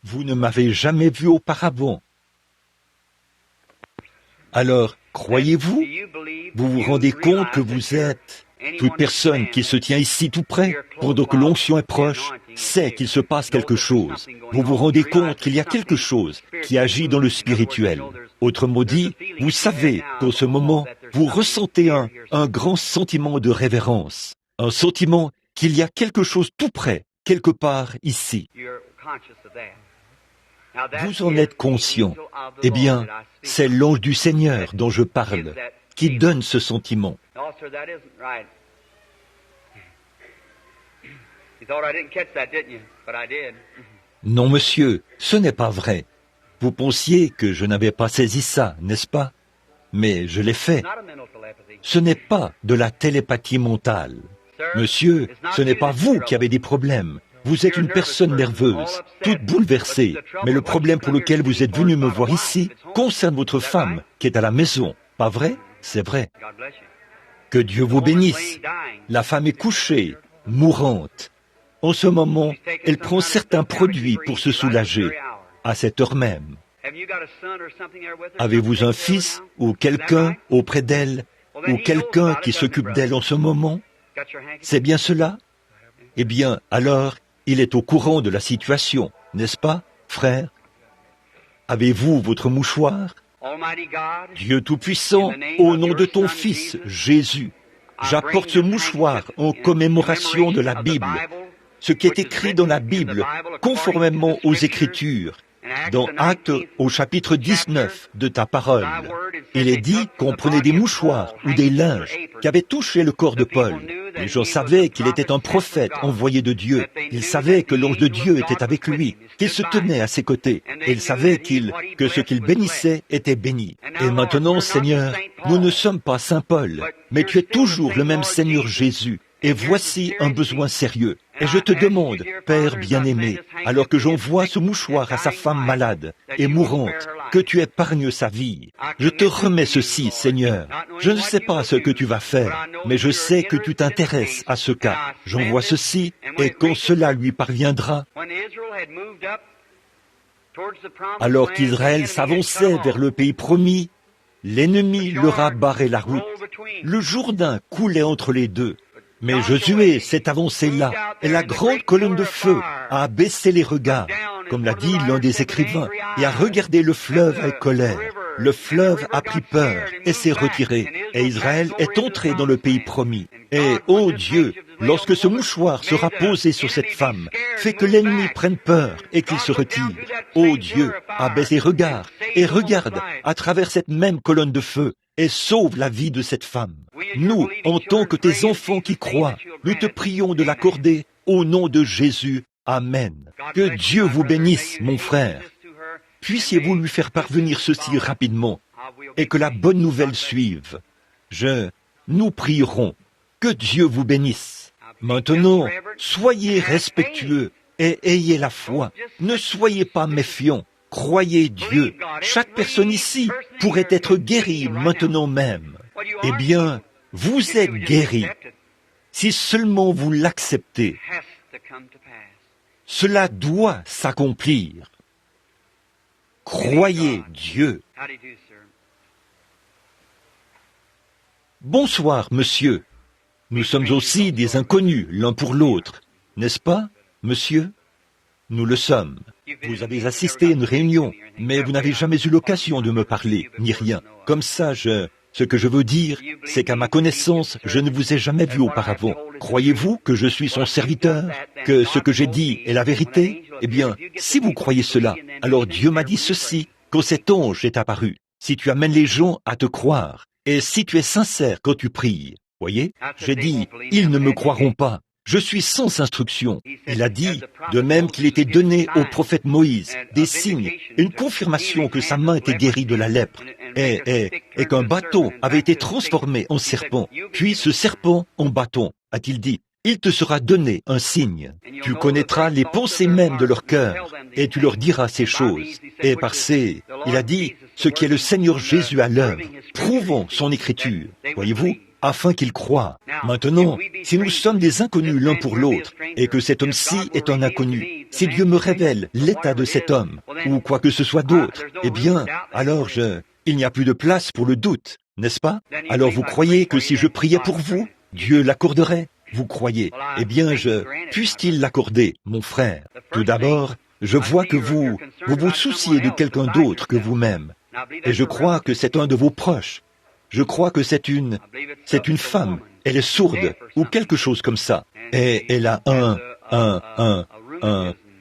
Vous ne m'avez jamais vu auparavant. Alors, croyez-vous? Vous vous rendez compte que vous êtes... Toute personne qui se tient ici tout près, pendant que l'onction est proche, sait qu'il se passe quelque chose. Vous vous rendez compte qu'il y a quelque chose qui agit dans le spirituel. Autrement dit, vous savez qu'en ce moment, vous ressentez un grand sentiment de révérence. Un sentiment qu'il y a quelque chose tout près, quelque part ici. Vous en êtes conscient. Eh bien, c'est l'ange du Seigneur dont je parle, qui donne ce sentiment. Non, monsieur, ce n'est pas vrai. Vous pensiez que je n'avais pas saisi ça, n'est-ce pas? Mais je l'ai fait. Ce n'est pas de la télépathie mentale. Monsieur, ce n'est pas vous qui avez des problèmes. Vous êtes une personne nerveuse, toute bouleversée, mais le problème pour lequel vous êtes venu me voir ici concerne votre femme qui est à la maison. Pas vrai? C'est vrai. Que Dieu vous bénisse. La femme est couchée, mourante. En ce moment, elle prend certains produits pour se soulager, à cette heure même. Avez-vous un fils ou quelqu'un auprès d'elle, ou quelqu'un qui s'occupe d'elle en ce moment? C'est bien cela? Eh bien, alors, il est au courant de la situation, n'est-ce pas, frère? Avez-vous votre mouchoir? Dieu Tout-Puissant, au nom de ton Fils, Jésus, j'apporte ce mouchoir en commémoration de la Bible, ce qui est écrit dans la Bible, conformément aux Écritures, Dans Actes au chapitre 19 de ta parole, il est dit qu'on prenait des mouchoirs ou des linges qui avaient touché le corps de Paul. Les gens savaient qu'il était un prophète envoyé de Dieu. Ils savaient que l'ange de Dieu était avec lui, qu'il se tenait à ses côtés. Et ils savaient que ce qu'il bénissait était béni. Et maintenant, Seigneur, nous ne sommes pas Saint Paul, mais tu es toujours le même Seigneur Jésus. Et voici un besoin sérieux. Et je te demande, Père bien-aimé, alors que j'envoie ce mouchoir à sa femme malade et mourante, que tu épargnes sa vie. Je te remets ceci, Seigneur. Je ne sais pas ce que tu vas faire, mais je sais que tu t'intéresses à ce cas. J'envoie ceci, et quand cela lui parviendra, alors qu'Israël s'avançait vers le pays promis, l'ennemi leur a barré la route. Le Jourdain coulait entre les deux. Mais Josué s'est avancé là, et la grande colonne de feu a abaissé les regards, comme l'a dit l'un des écrivains, et a regardé le fleuve avec colère. Le fleuve a pris peur et s'est retiré, et Israël est entré dans le pays promis. Et, ô Dieu, lorsque ce mouchoir sera posé sur cette femme, fais que l'ennemi prenne peur et qu'il se retire. Ô Dieu, abaisse les regards et regarde à travers cette même colonne de feu, et sauve la vie de cette femme. Nous, en tant que tes enfants qui croient, nous te prions de l'accorder au nom de Jésus. Amen. Que Dieu vous bénisse, mon frère. Puissiez-vous lui faire parvenir ceci rapidement, et que la bonne nouvelle suive. Nous prierons. Que Dieu vous bénisse. Maintenant, soyez respectueux et ayez la foi. Ne soyez pas méfiants. Croyez Dieu. Chaque personne ici pourrait être guérie maintenant même. Eh bien, vous êtes guéris. Si seulement vous l'acceptez, cela doit s'accomplir. Croyez Dieu. Bonsoir, monsieur. Nous sommes aussi des inconnus l'un pour l'autre, n'est-ce pas, monsieur? Nous le sommes. Vous avez assisté à une réunion, mais vous n'avez jamais eu l'occasion de me parler, ni rien. Comme ça, ce que je veux dire, c'est qu'à ma connaissance, je ne vous ai jamais vu auparavant. Croyez-vous que je suis son serviteur, que ce que j'ai dit est la vérité? Eh bien, si vous croyez cela, alors Dieu m'a dit ceci, quand cet ange est apparu. Si tu amènes les gens à te croire, et si tu es sincère quand tu pries, voyez, j'ai dit, ils ne me croiront pas. Je suis sans instruction. Il a dit, de même qu'il était donné au prophète Moïse, des signes, une confirmation que sa main était guérie de la lèpre, et qu'un bâton avait été transformé en serpent, puis ce serpent en bâton, a-t-il dit. Il te sera donné un signe. Tu connaîtras les pensées mêmes de leur cœur, et tu leur diras ces choses. Et il a dit, ce qui est le Seigneur Jésus à l'œuvre, prouvons son écriture. Voyez-vous, afin qu'ils croient. Maintenant, si nous sommes des inconnus l'un pour l'autre, et que cet homme-ci est un inconnu, si Dieu me révèle l'état de cet homme, ou quoi que ce soit d'autre, eh bien, alors il n'y a plus de place pour le doute, n'est-ce pas? Alors vous croyez que si je priais pour vous, Dieu l'accorderait? Vous croyez? Eh bien, puisse-t-il l'accorder, mon frère? Tout d'abord, je vois que vous vous souciez de quelqu'un d'autre que vous-même, et je crois que c'est un de vos proches. Je crois que c'est une femme, elle est sourde, ou quelque chose comme ça. Et elle a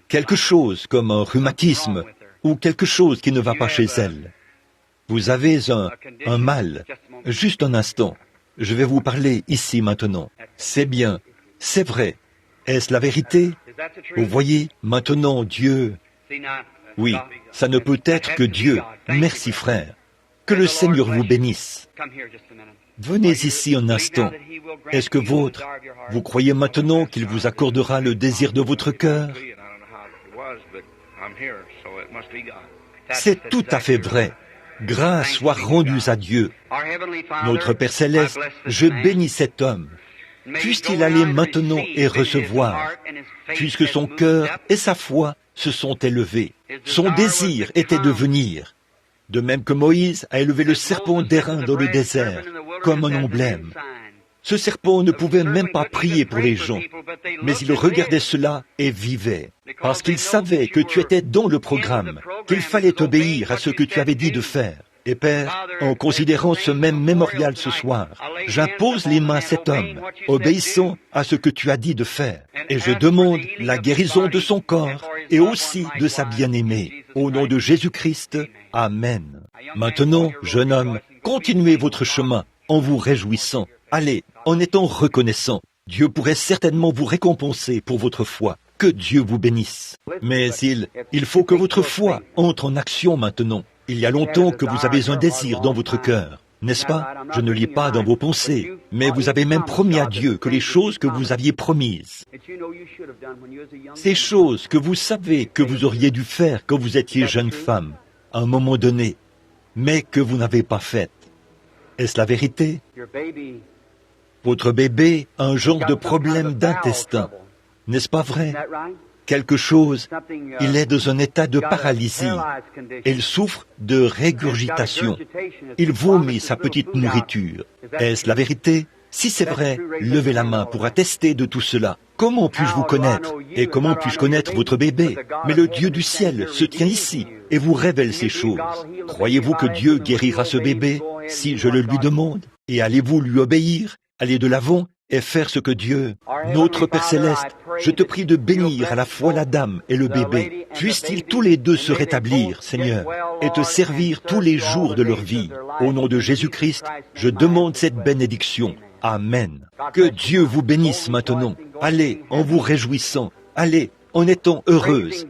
quelque chose comme un rhumatisme, ou quelque chose qui ne va pas chez elle. Vous avez un mal. Juste un instant. Je vais vous parler ici maintenant. C'est bien, c'est vrai. Est-ce la vérité? Vous voyez, maintenant Dieu... Oui, ça ne peut être que Dieu. Merci frère. Que le Seigneur vous bénisse. Venez ici un instant. Est-ce que vous croyez maintenant qu'il vous accordera le désir de votre cœur? C'est tout à fait vrai. Grâce soit rendue à Dieu. Notre Père Céleste, je bénis cet homme. Puisse-t-il aller maintenant et recevoir, puisque son cœur et sa foi se sont élevés. Son désir était de venir. De même que Moïse a élevé le serpent d'airain dans le désert, comme un emblème. Ce serpent ne pouvait même pas prier pour les gens, mais il regardait cela et vivait, parce qu'il savait que tu étais dans le programme, qu'il fallait obéir à ce que tu avais dit de faire. Et Père, en considérant ce même mémorial ce soir, j'impose les mains à cet homme, obéissant à ce que tu as dit de faire. Et je demande la guérison de son corps et aussi de sa bien-aimée. Au nom de Jésus-Christ, Amen. Maintenant, jeune homme, continuez votre chemin en vous réjouissant. Allez, en étant reconnaissant. Dieu pourrait certainement vous récompenser pour votre foi. Que Dieu vous bénisse. Mais il faut que votre foi entre en action maintenant. Il y a longtemps que vous avez un désir dans votre cœur. N'est-ce pas? Je ne lis pas dans vos pensées, mais vous avez même promis à Dieu que les choses que vous aviez promises, ces choses que vous savez que vous auriez dû faire quand vous étiez jeune femme, à un moment donné, mais que vous n'avez pas faites. Est-ce la vérité? Votre bébé a un genre de problème d'intestin. N'est-ce pas vrai? Quelque chose, il est dans un état de paralysie. Il souffre de régurgitation. Il vomit sa petite nourriture. Est-ce la vérité? Si c'est vrai, levez la main pour attester de tout cela. Comment puis-je vous connaître? Et comment puis-je connaître votre bébé? Mais le Dieu du ciel se tient ici et vous révèle ces choses. Croyez-vous que Dieu guérira ce bébé si je le lui demande? Et allez-vous lui obéir? Allez de l'avant et faire ce que Dieu, notre Père Céleste, je te prie de bénir à la fois la dame et le bébé. Puissent-ils tous les deux se rétablir, Seigneur, et te servir tous les jours de leur vie. Au nom de Jésus-Christ, je demande cette bénédiction. Amen. Que Dieu vous bénisse maintenant. Allez en vous réjouissant. Allez en étant heureuse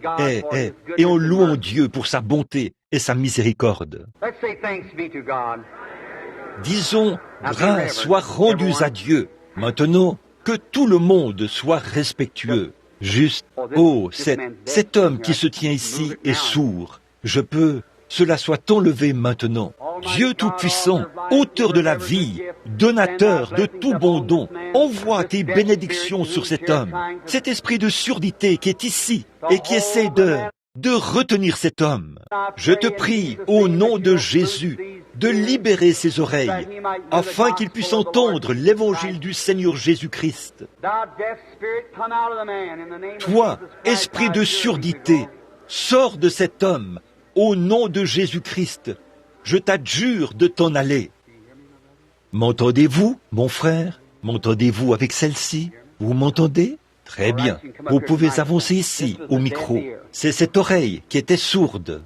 et en louant Dieu pour sa bonté et sa miséricorde. Disons, grâce soit rendue à Dieu. Maintenant, que tout le monde soit respectueux. Juste, oh, cet homme qui se tient ici est sourd. Cela soit enlevé maintenant. Dieu Tout-Puissant, auteur de la vie, donateur de tout bon don, envoie tes bénédictions sur cet homme. Cet esprit de surdité qui est ici et qui essaie de retenir cet homme. Je te prie, au nom de Jésus, de libérer ses oreilles, afin qu'il puisse entendre l'évangile du Seigneur Jésus-Christ. Toi, esprit de surdité, sors de cet homme, au nom de Jésus-Christ. Je t'adjure de t'en aller. M'entendez-vous, mon frère? M'entendez-vous avec celle-ci? Vous m'entendez? Très bien. Vous pouvez avancer ici, au micro. C'est cette oreille qui était sourde.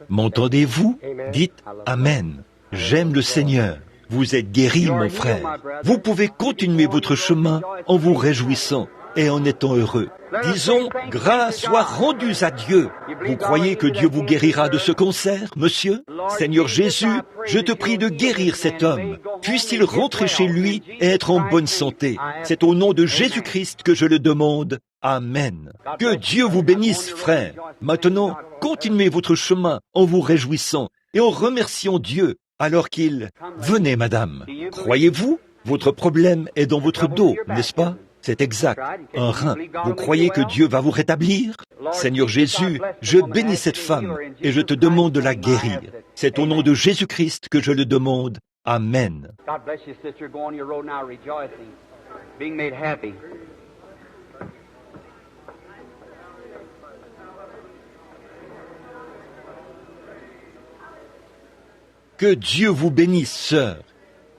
M'entendez-vous? Dites Amen. J'aime le Seigneur. Vous êtes guéri, mon frère. Vous pouvez continuer votre chemin en vous réjouissant et en étant heureux. Disons, grâce soit rendue à Dieu. Vous croyez que Dieu vous guérira de ce cancer, monsieur? Seigneur Jésus, je te prie de guérir cet homme. Puisse-t-il rentrer chez lui et être en bonne santé. C'est au nom de Jésus-Christ que je le demande. Amen. Que Dieu vous bénisse, frère. Maintenant, continuez votre chemin en vous réjouissant et en remerciant Dieu alors qu'il... Venez, madame. Croyez-vous? Votre problème est dans votre dos, n'est-ce pas? C'est exact. Un rein. Vous croyez que Dieu va vous rétablir? Seigneur Jésus, je bénis cette femme et je te demande de la guérir. C'est au nom de Jésus-Christ que je le demande. Amen. Que Dieu vous bénisse, sœur.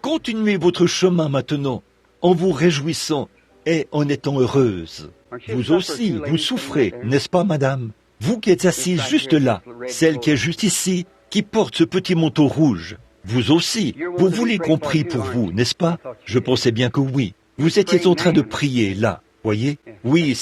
Continuez votre chemin maintenant, en vous réjouissant et en étant heureuse. Vous aussi, vous souffrez, n'est-ce pas, madame? Vous qui êtes assise juste là, celle qui est juste ici, qui porte ce petit manteau rouge. Vous aussi, vous voulez qu'on prie pour vous, n'est-ce pas? Je pensais bien que oui. Vous étiez en train de prier, là, voyez? Oui,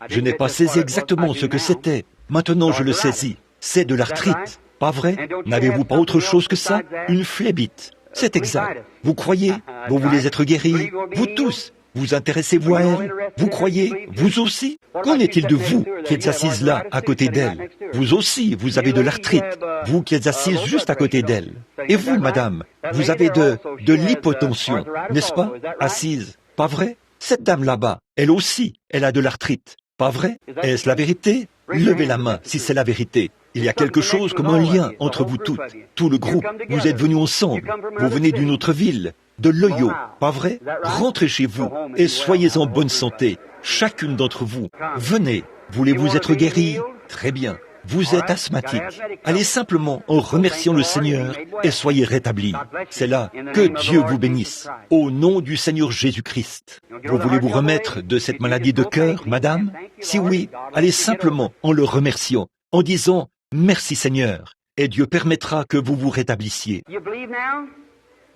je n'ai pas saisi exactement ce que c'était. Maintenant, je le saisis. C'est de l'arthrite, pas vrai? N'avez-vous pas autre chose que ça? Une phlébite. C'est exact. Vous croyez? Vous voulez être guéris? Vous tous? Vous intéressez-vous à elle? Vous croyez? Vous aussi? Qu'en est-il de vous qui êtes assise là, à côté d'elle? Vous aussi, vous avez de l'arthrite, vous qui êtes assise juste à côté d'elle. Et vous, madame, vous avez de l'hypotension, n'est-ce pas? Assise, pas vrai? Cette dame là-bas, elle aussi, elle a de l'arthrite, pas vrai? Est-ce la vérité? Levez la main si c'est la vérité. Il y a quelque chose comme un lien entre vous toutes, tout le groupe. Vous êtes venus ensemble, vous venez d'une autre ville, de l'Ohio, pas vrai? Rentrez chez vous et soyez en bonne santé, chacune d'entre vous. Venez, voulez-vous être guéris? Très bien. Vous êtes asthmatique. Allez simplement en remerciant le Seigneur et soyez rétablis. C'est là que Dieu vous bénisse. Au nom du Seigneur Jésus-Christ. Vous voulez vous remettre de cette maladie de cœur, madame? Si oui, allez simplement en le remerciant, en disant merci Seigneur, et Dieu permettra que vous vous rétablissiez.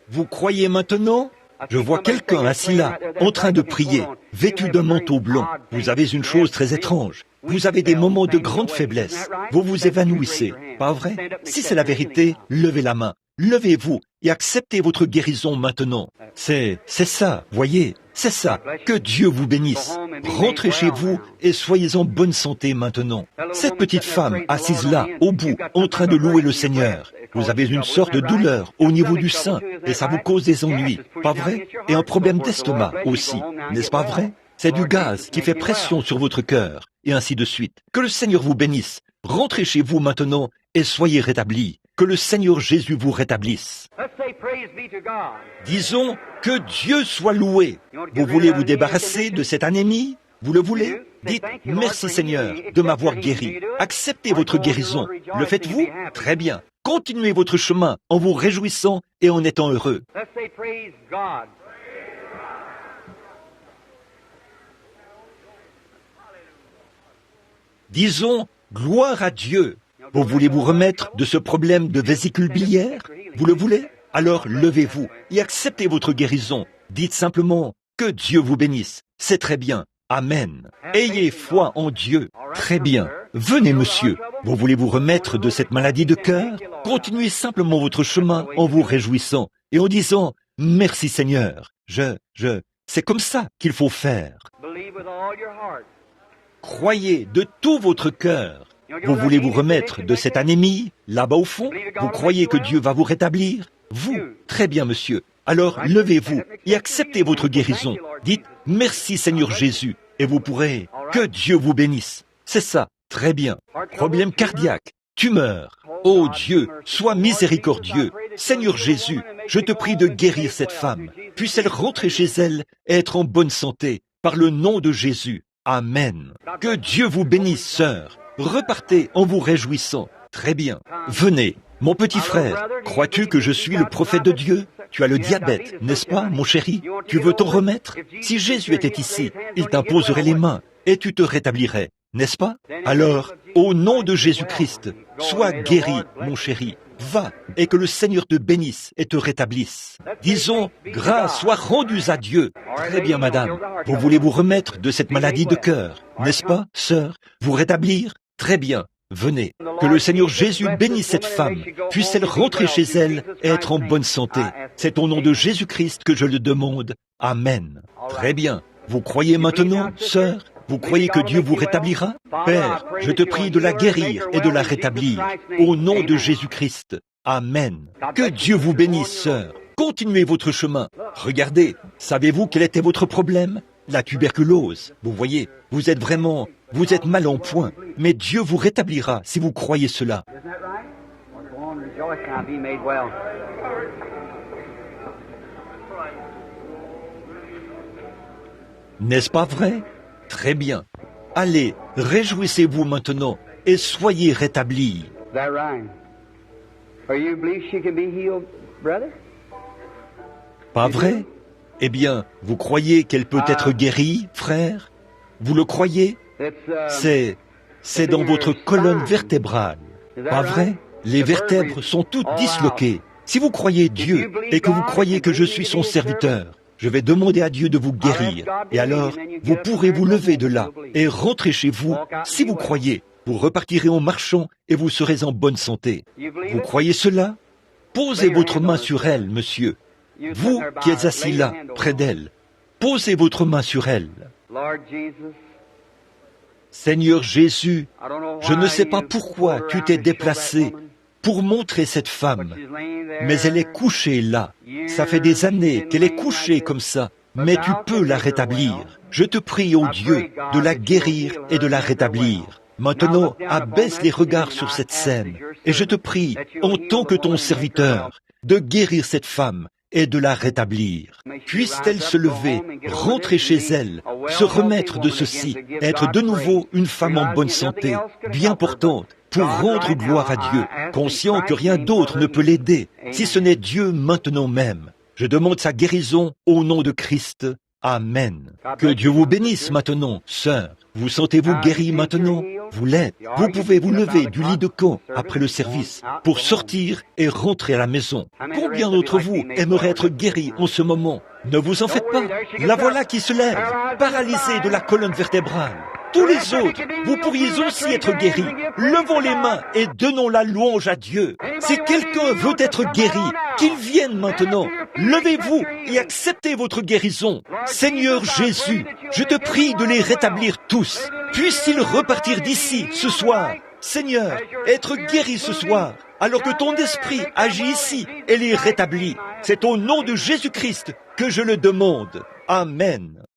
Vous croyez maintenant? Je vois quelqu'un assis là, en train de prier, vêtu d'un manteau blanc. Vous avez une chose très étrange. Vous avez des moments de grande faiblesse. Vous vous évanouissez, pas vrai? Si c'est la vérité, levez la main. Levez-vous et acceptez votre guérison maintenant. C'est ça, voyez, c'est ça. Que Dieu vous bénisse. Rentrez chez vous et soyez en bonne santé maintenant. Cette petite femme assise là, au bout, en train de louer le Seigneur. Vous avez une sorte de douleur au niveau du sein et ça vous cause des ennuis, pas vrai? Et un problème d'estomac aussi, n'est-ce pas vrai? C'est du gaz qui fait pression sur votre cœur, et ainsi de suite. Que le Seigneur vous bénisse. Rentrez chez vous maintenant et soyez rétablis. Que le Seigneur Jésus vous rétablisse. Disons que Dieu soit loué. Vous voulez vous débarrasser de cette anémie? Vous le voulez? Dites « Merci Seigneur de m'avoir guéri ». Acceptez votre guérison. Le faites-vous? Très bien. Continuez votre chemin en vous réjouissant et en étant heureux. Disons « Gloire à Dieu ». Vous voulez vous remettre de ce problème de vésicule biliaire? Vous le voulez? Alors levez-vous et acceptez votre guérison. Dites simplement « Que Dieu vous bénisse ». C'est très bien. Amen. Ayez foi en Dieu. Très bien. Venez, monsieur. Vous voulez vous remettre de cette maladie de cœur? Continuez simplement votre chemin en vous réjouissant et en disant « Merci Seigneur. C'est comme ça qu'il faut faire. » Croyez de tout votre cœur. Vous voulez vous remettre de cette anémie, là-bas au fond? Vous croyez que Dieu va vous rétablir? Vous? Très bien, monsieur. Alors, levez-vous et acceptez votre guérison. Dites « Merci Seigneur Jésus » et vous pourrez « Que Dieu vous bénisse ». C'est ça. Très bien. Problème cardiaque, tumeur. Oh Dieu, sois miséricordieux. Seigneur Jésus, je te prie de guérir cette femme. Puisse-elle rentrer chez elle et être en bonne santé, par le nom de Jésus. Amen. Que Dieu vous bénisse, sœur. Repartez en vous réjouissant. Très bien. Venez. Mon petit frère, crois-tu que je suis le prophète de Dieu? Tu as le diabète, n'est-ce pas, mon chéri? Tu veux t'en remettre? Si Jésus était ici, il t'imposerait les mains et tu te rétablirais, n'est-ce pas? Alors, au nom de Jésus-Christ, sois guéri, mon chéri. Va, et que le Seigneur te bénisse et te rétablisse. Disons, grâce soit rendue à Dieu. Très bien, madame. Vous voulez vous remettre de cette maladie de cœur, n'est-ce pas, sœur? Vous rétablir? Très bien. Venez. Que le Seigneur Jésus bénisse cette femme. Puisse-elle rentrer chez elle et être en bonne santé. C'est au nom de Jésus-Christ que je le demande. Amen. Très bien. Vous croyez maintenant, sœur? Vous croyez que Dieu vous rétablira? Père, je te prie de la guérir et de la rétablir. Au nom de Jésus-Christ. Amen. Que Dieu vous bénisse, sœur. Continuez votre chemin. Regardez, savez-vous quel était votre problème? La tuberculose. Vous voyez, vous êtes mal en point. Mais Dieu vous rétablira si vous croyez cela. N'est-ce pas vrai? Très bien. Allez, réjouissez-vous maintenant et soyez rétablis. Pas vrai? Eh bien, vous croyez qu'elle peut être guérie, frère? Vous le croyez? C'est dans votre colonne vertébrale. Pas vrai? Les vertèbres sont toutes disloquées. Si vous croyez Dieu et que vous croyez que je suis son serviteur, je vais demander à Dieu de vous guérir. Et alors, vous pourrez vous lever de là et rentrer chez vous si vous croyez. Vous repartirez en marchant et vous serez en bonne santé. Vous croyez cela? Posez votre main sur elle, monsieur. Vous qui êtes assis là, près d'elle, posez votre main sur elle. Seigneur Jésus, je ne sais pas pourquoi tu t'es déplacé pour montrer cette femme, mais elle est couchée là. Ça fait des années qu'elle est couchée comme ça, mais tu peux la rétablir. Je te prie, ô Dieu, de la guérir et de la rétablir. Maintenant, abaisse les regards sur cette scène, et je te prie, en tant que ton serviteur, de guérir cette femme et de la rétablir. Puisse-t-elle se lever, rentrer chez elle, se remettre de ceci, être de nouveau une femme en bonne santé, bien portante, pour rendre gloire à Dieu, conscient que rien d'autre ne peut l'aider, si ce n'est Dieu maintenant même. Je demande sa guérison au nom de Christ. Amen. Que Dieu vous bénisse maintenant, sœur. Vous sentez-vous guérie maintenant? Vous l'êtes. Vous pouvez vous lever du lit de camp après le service pour sortir et rentrer à la maison. Combien d'entre vous aimeraient être guéris en ce moment? Ne vous en faites pas. La voilà qui se lève, paralysée de la colonne vertébrale. Tous les autres, vous pourriez aussi être guéris. Levons les mains et donnons la louange à Dieu. Si quelqu'un veut être guéri, qu'il vienne maintenant. Levez-vous et acceptez votre guérison. Seigneur Jésus, je te prie de les rétablir tous. Puissent-ils repartir d'ici ce soir? Seigneur, être guéris ce soir, alors que ton esprit agit ici et les rétablit. C'est au nom de Jésus-Christ que je le demande. Amen.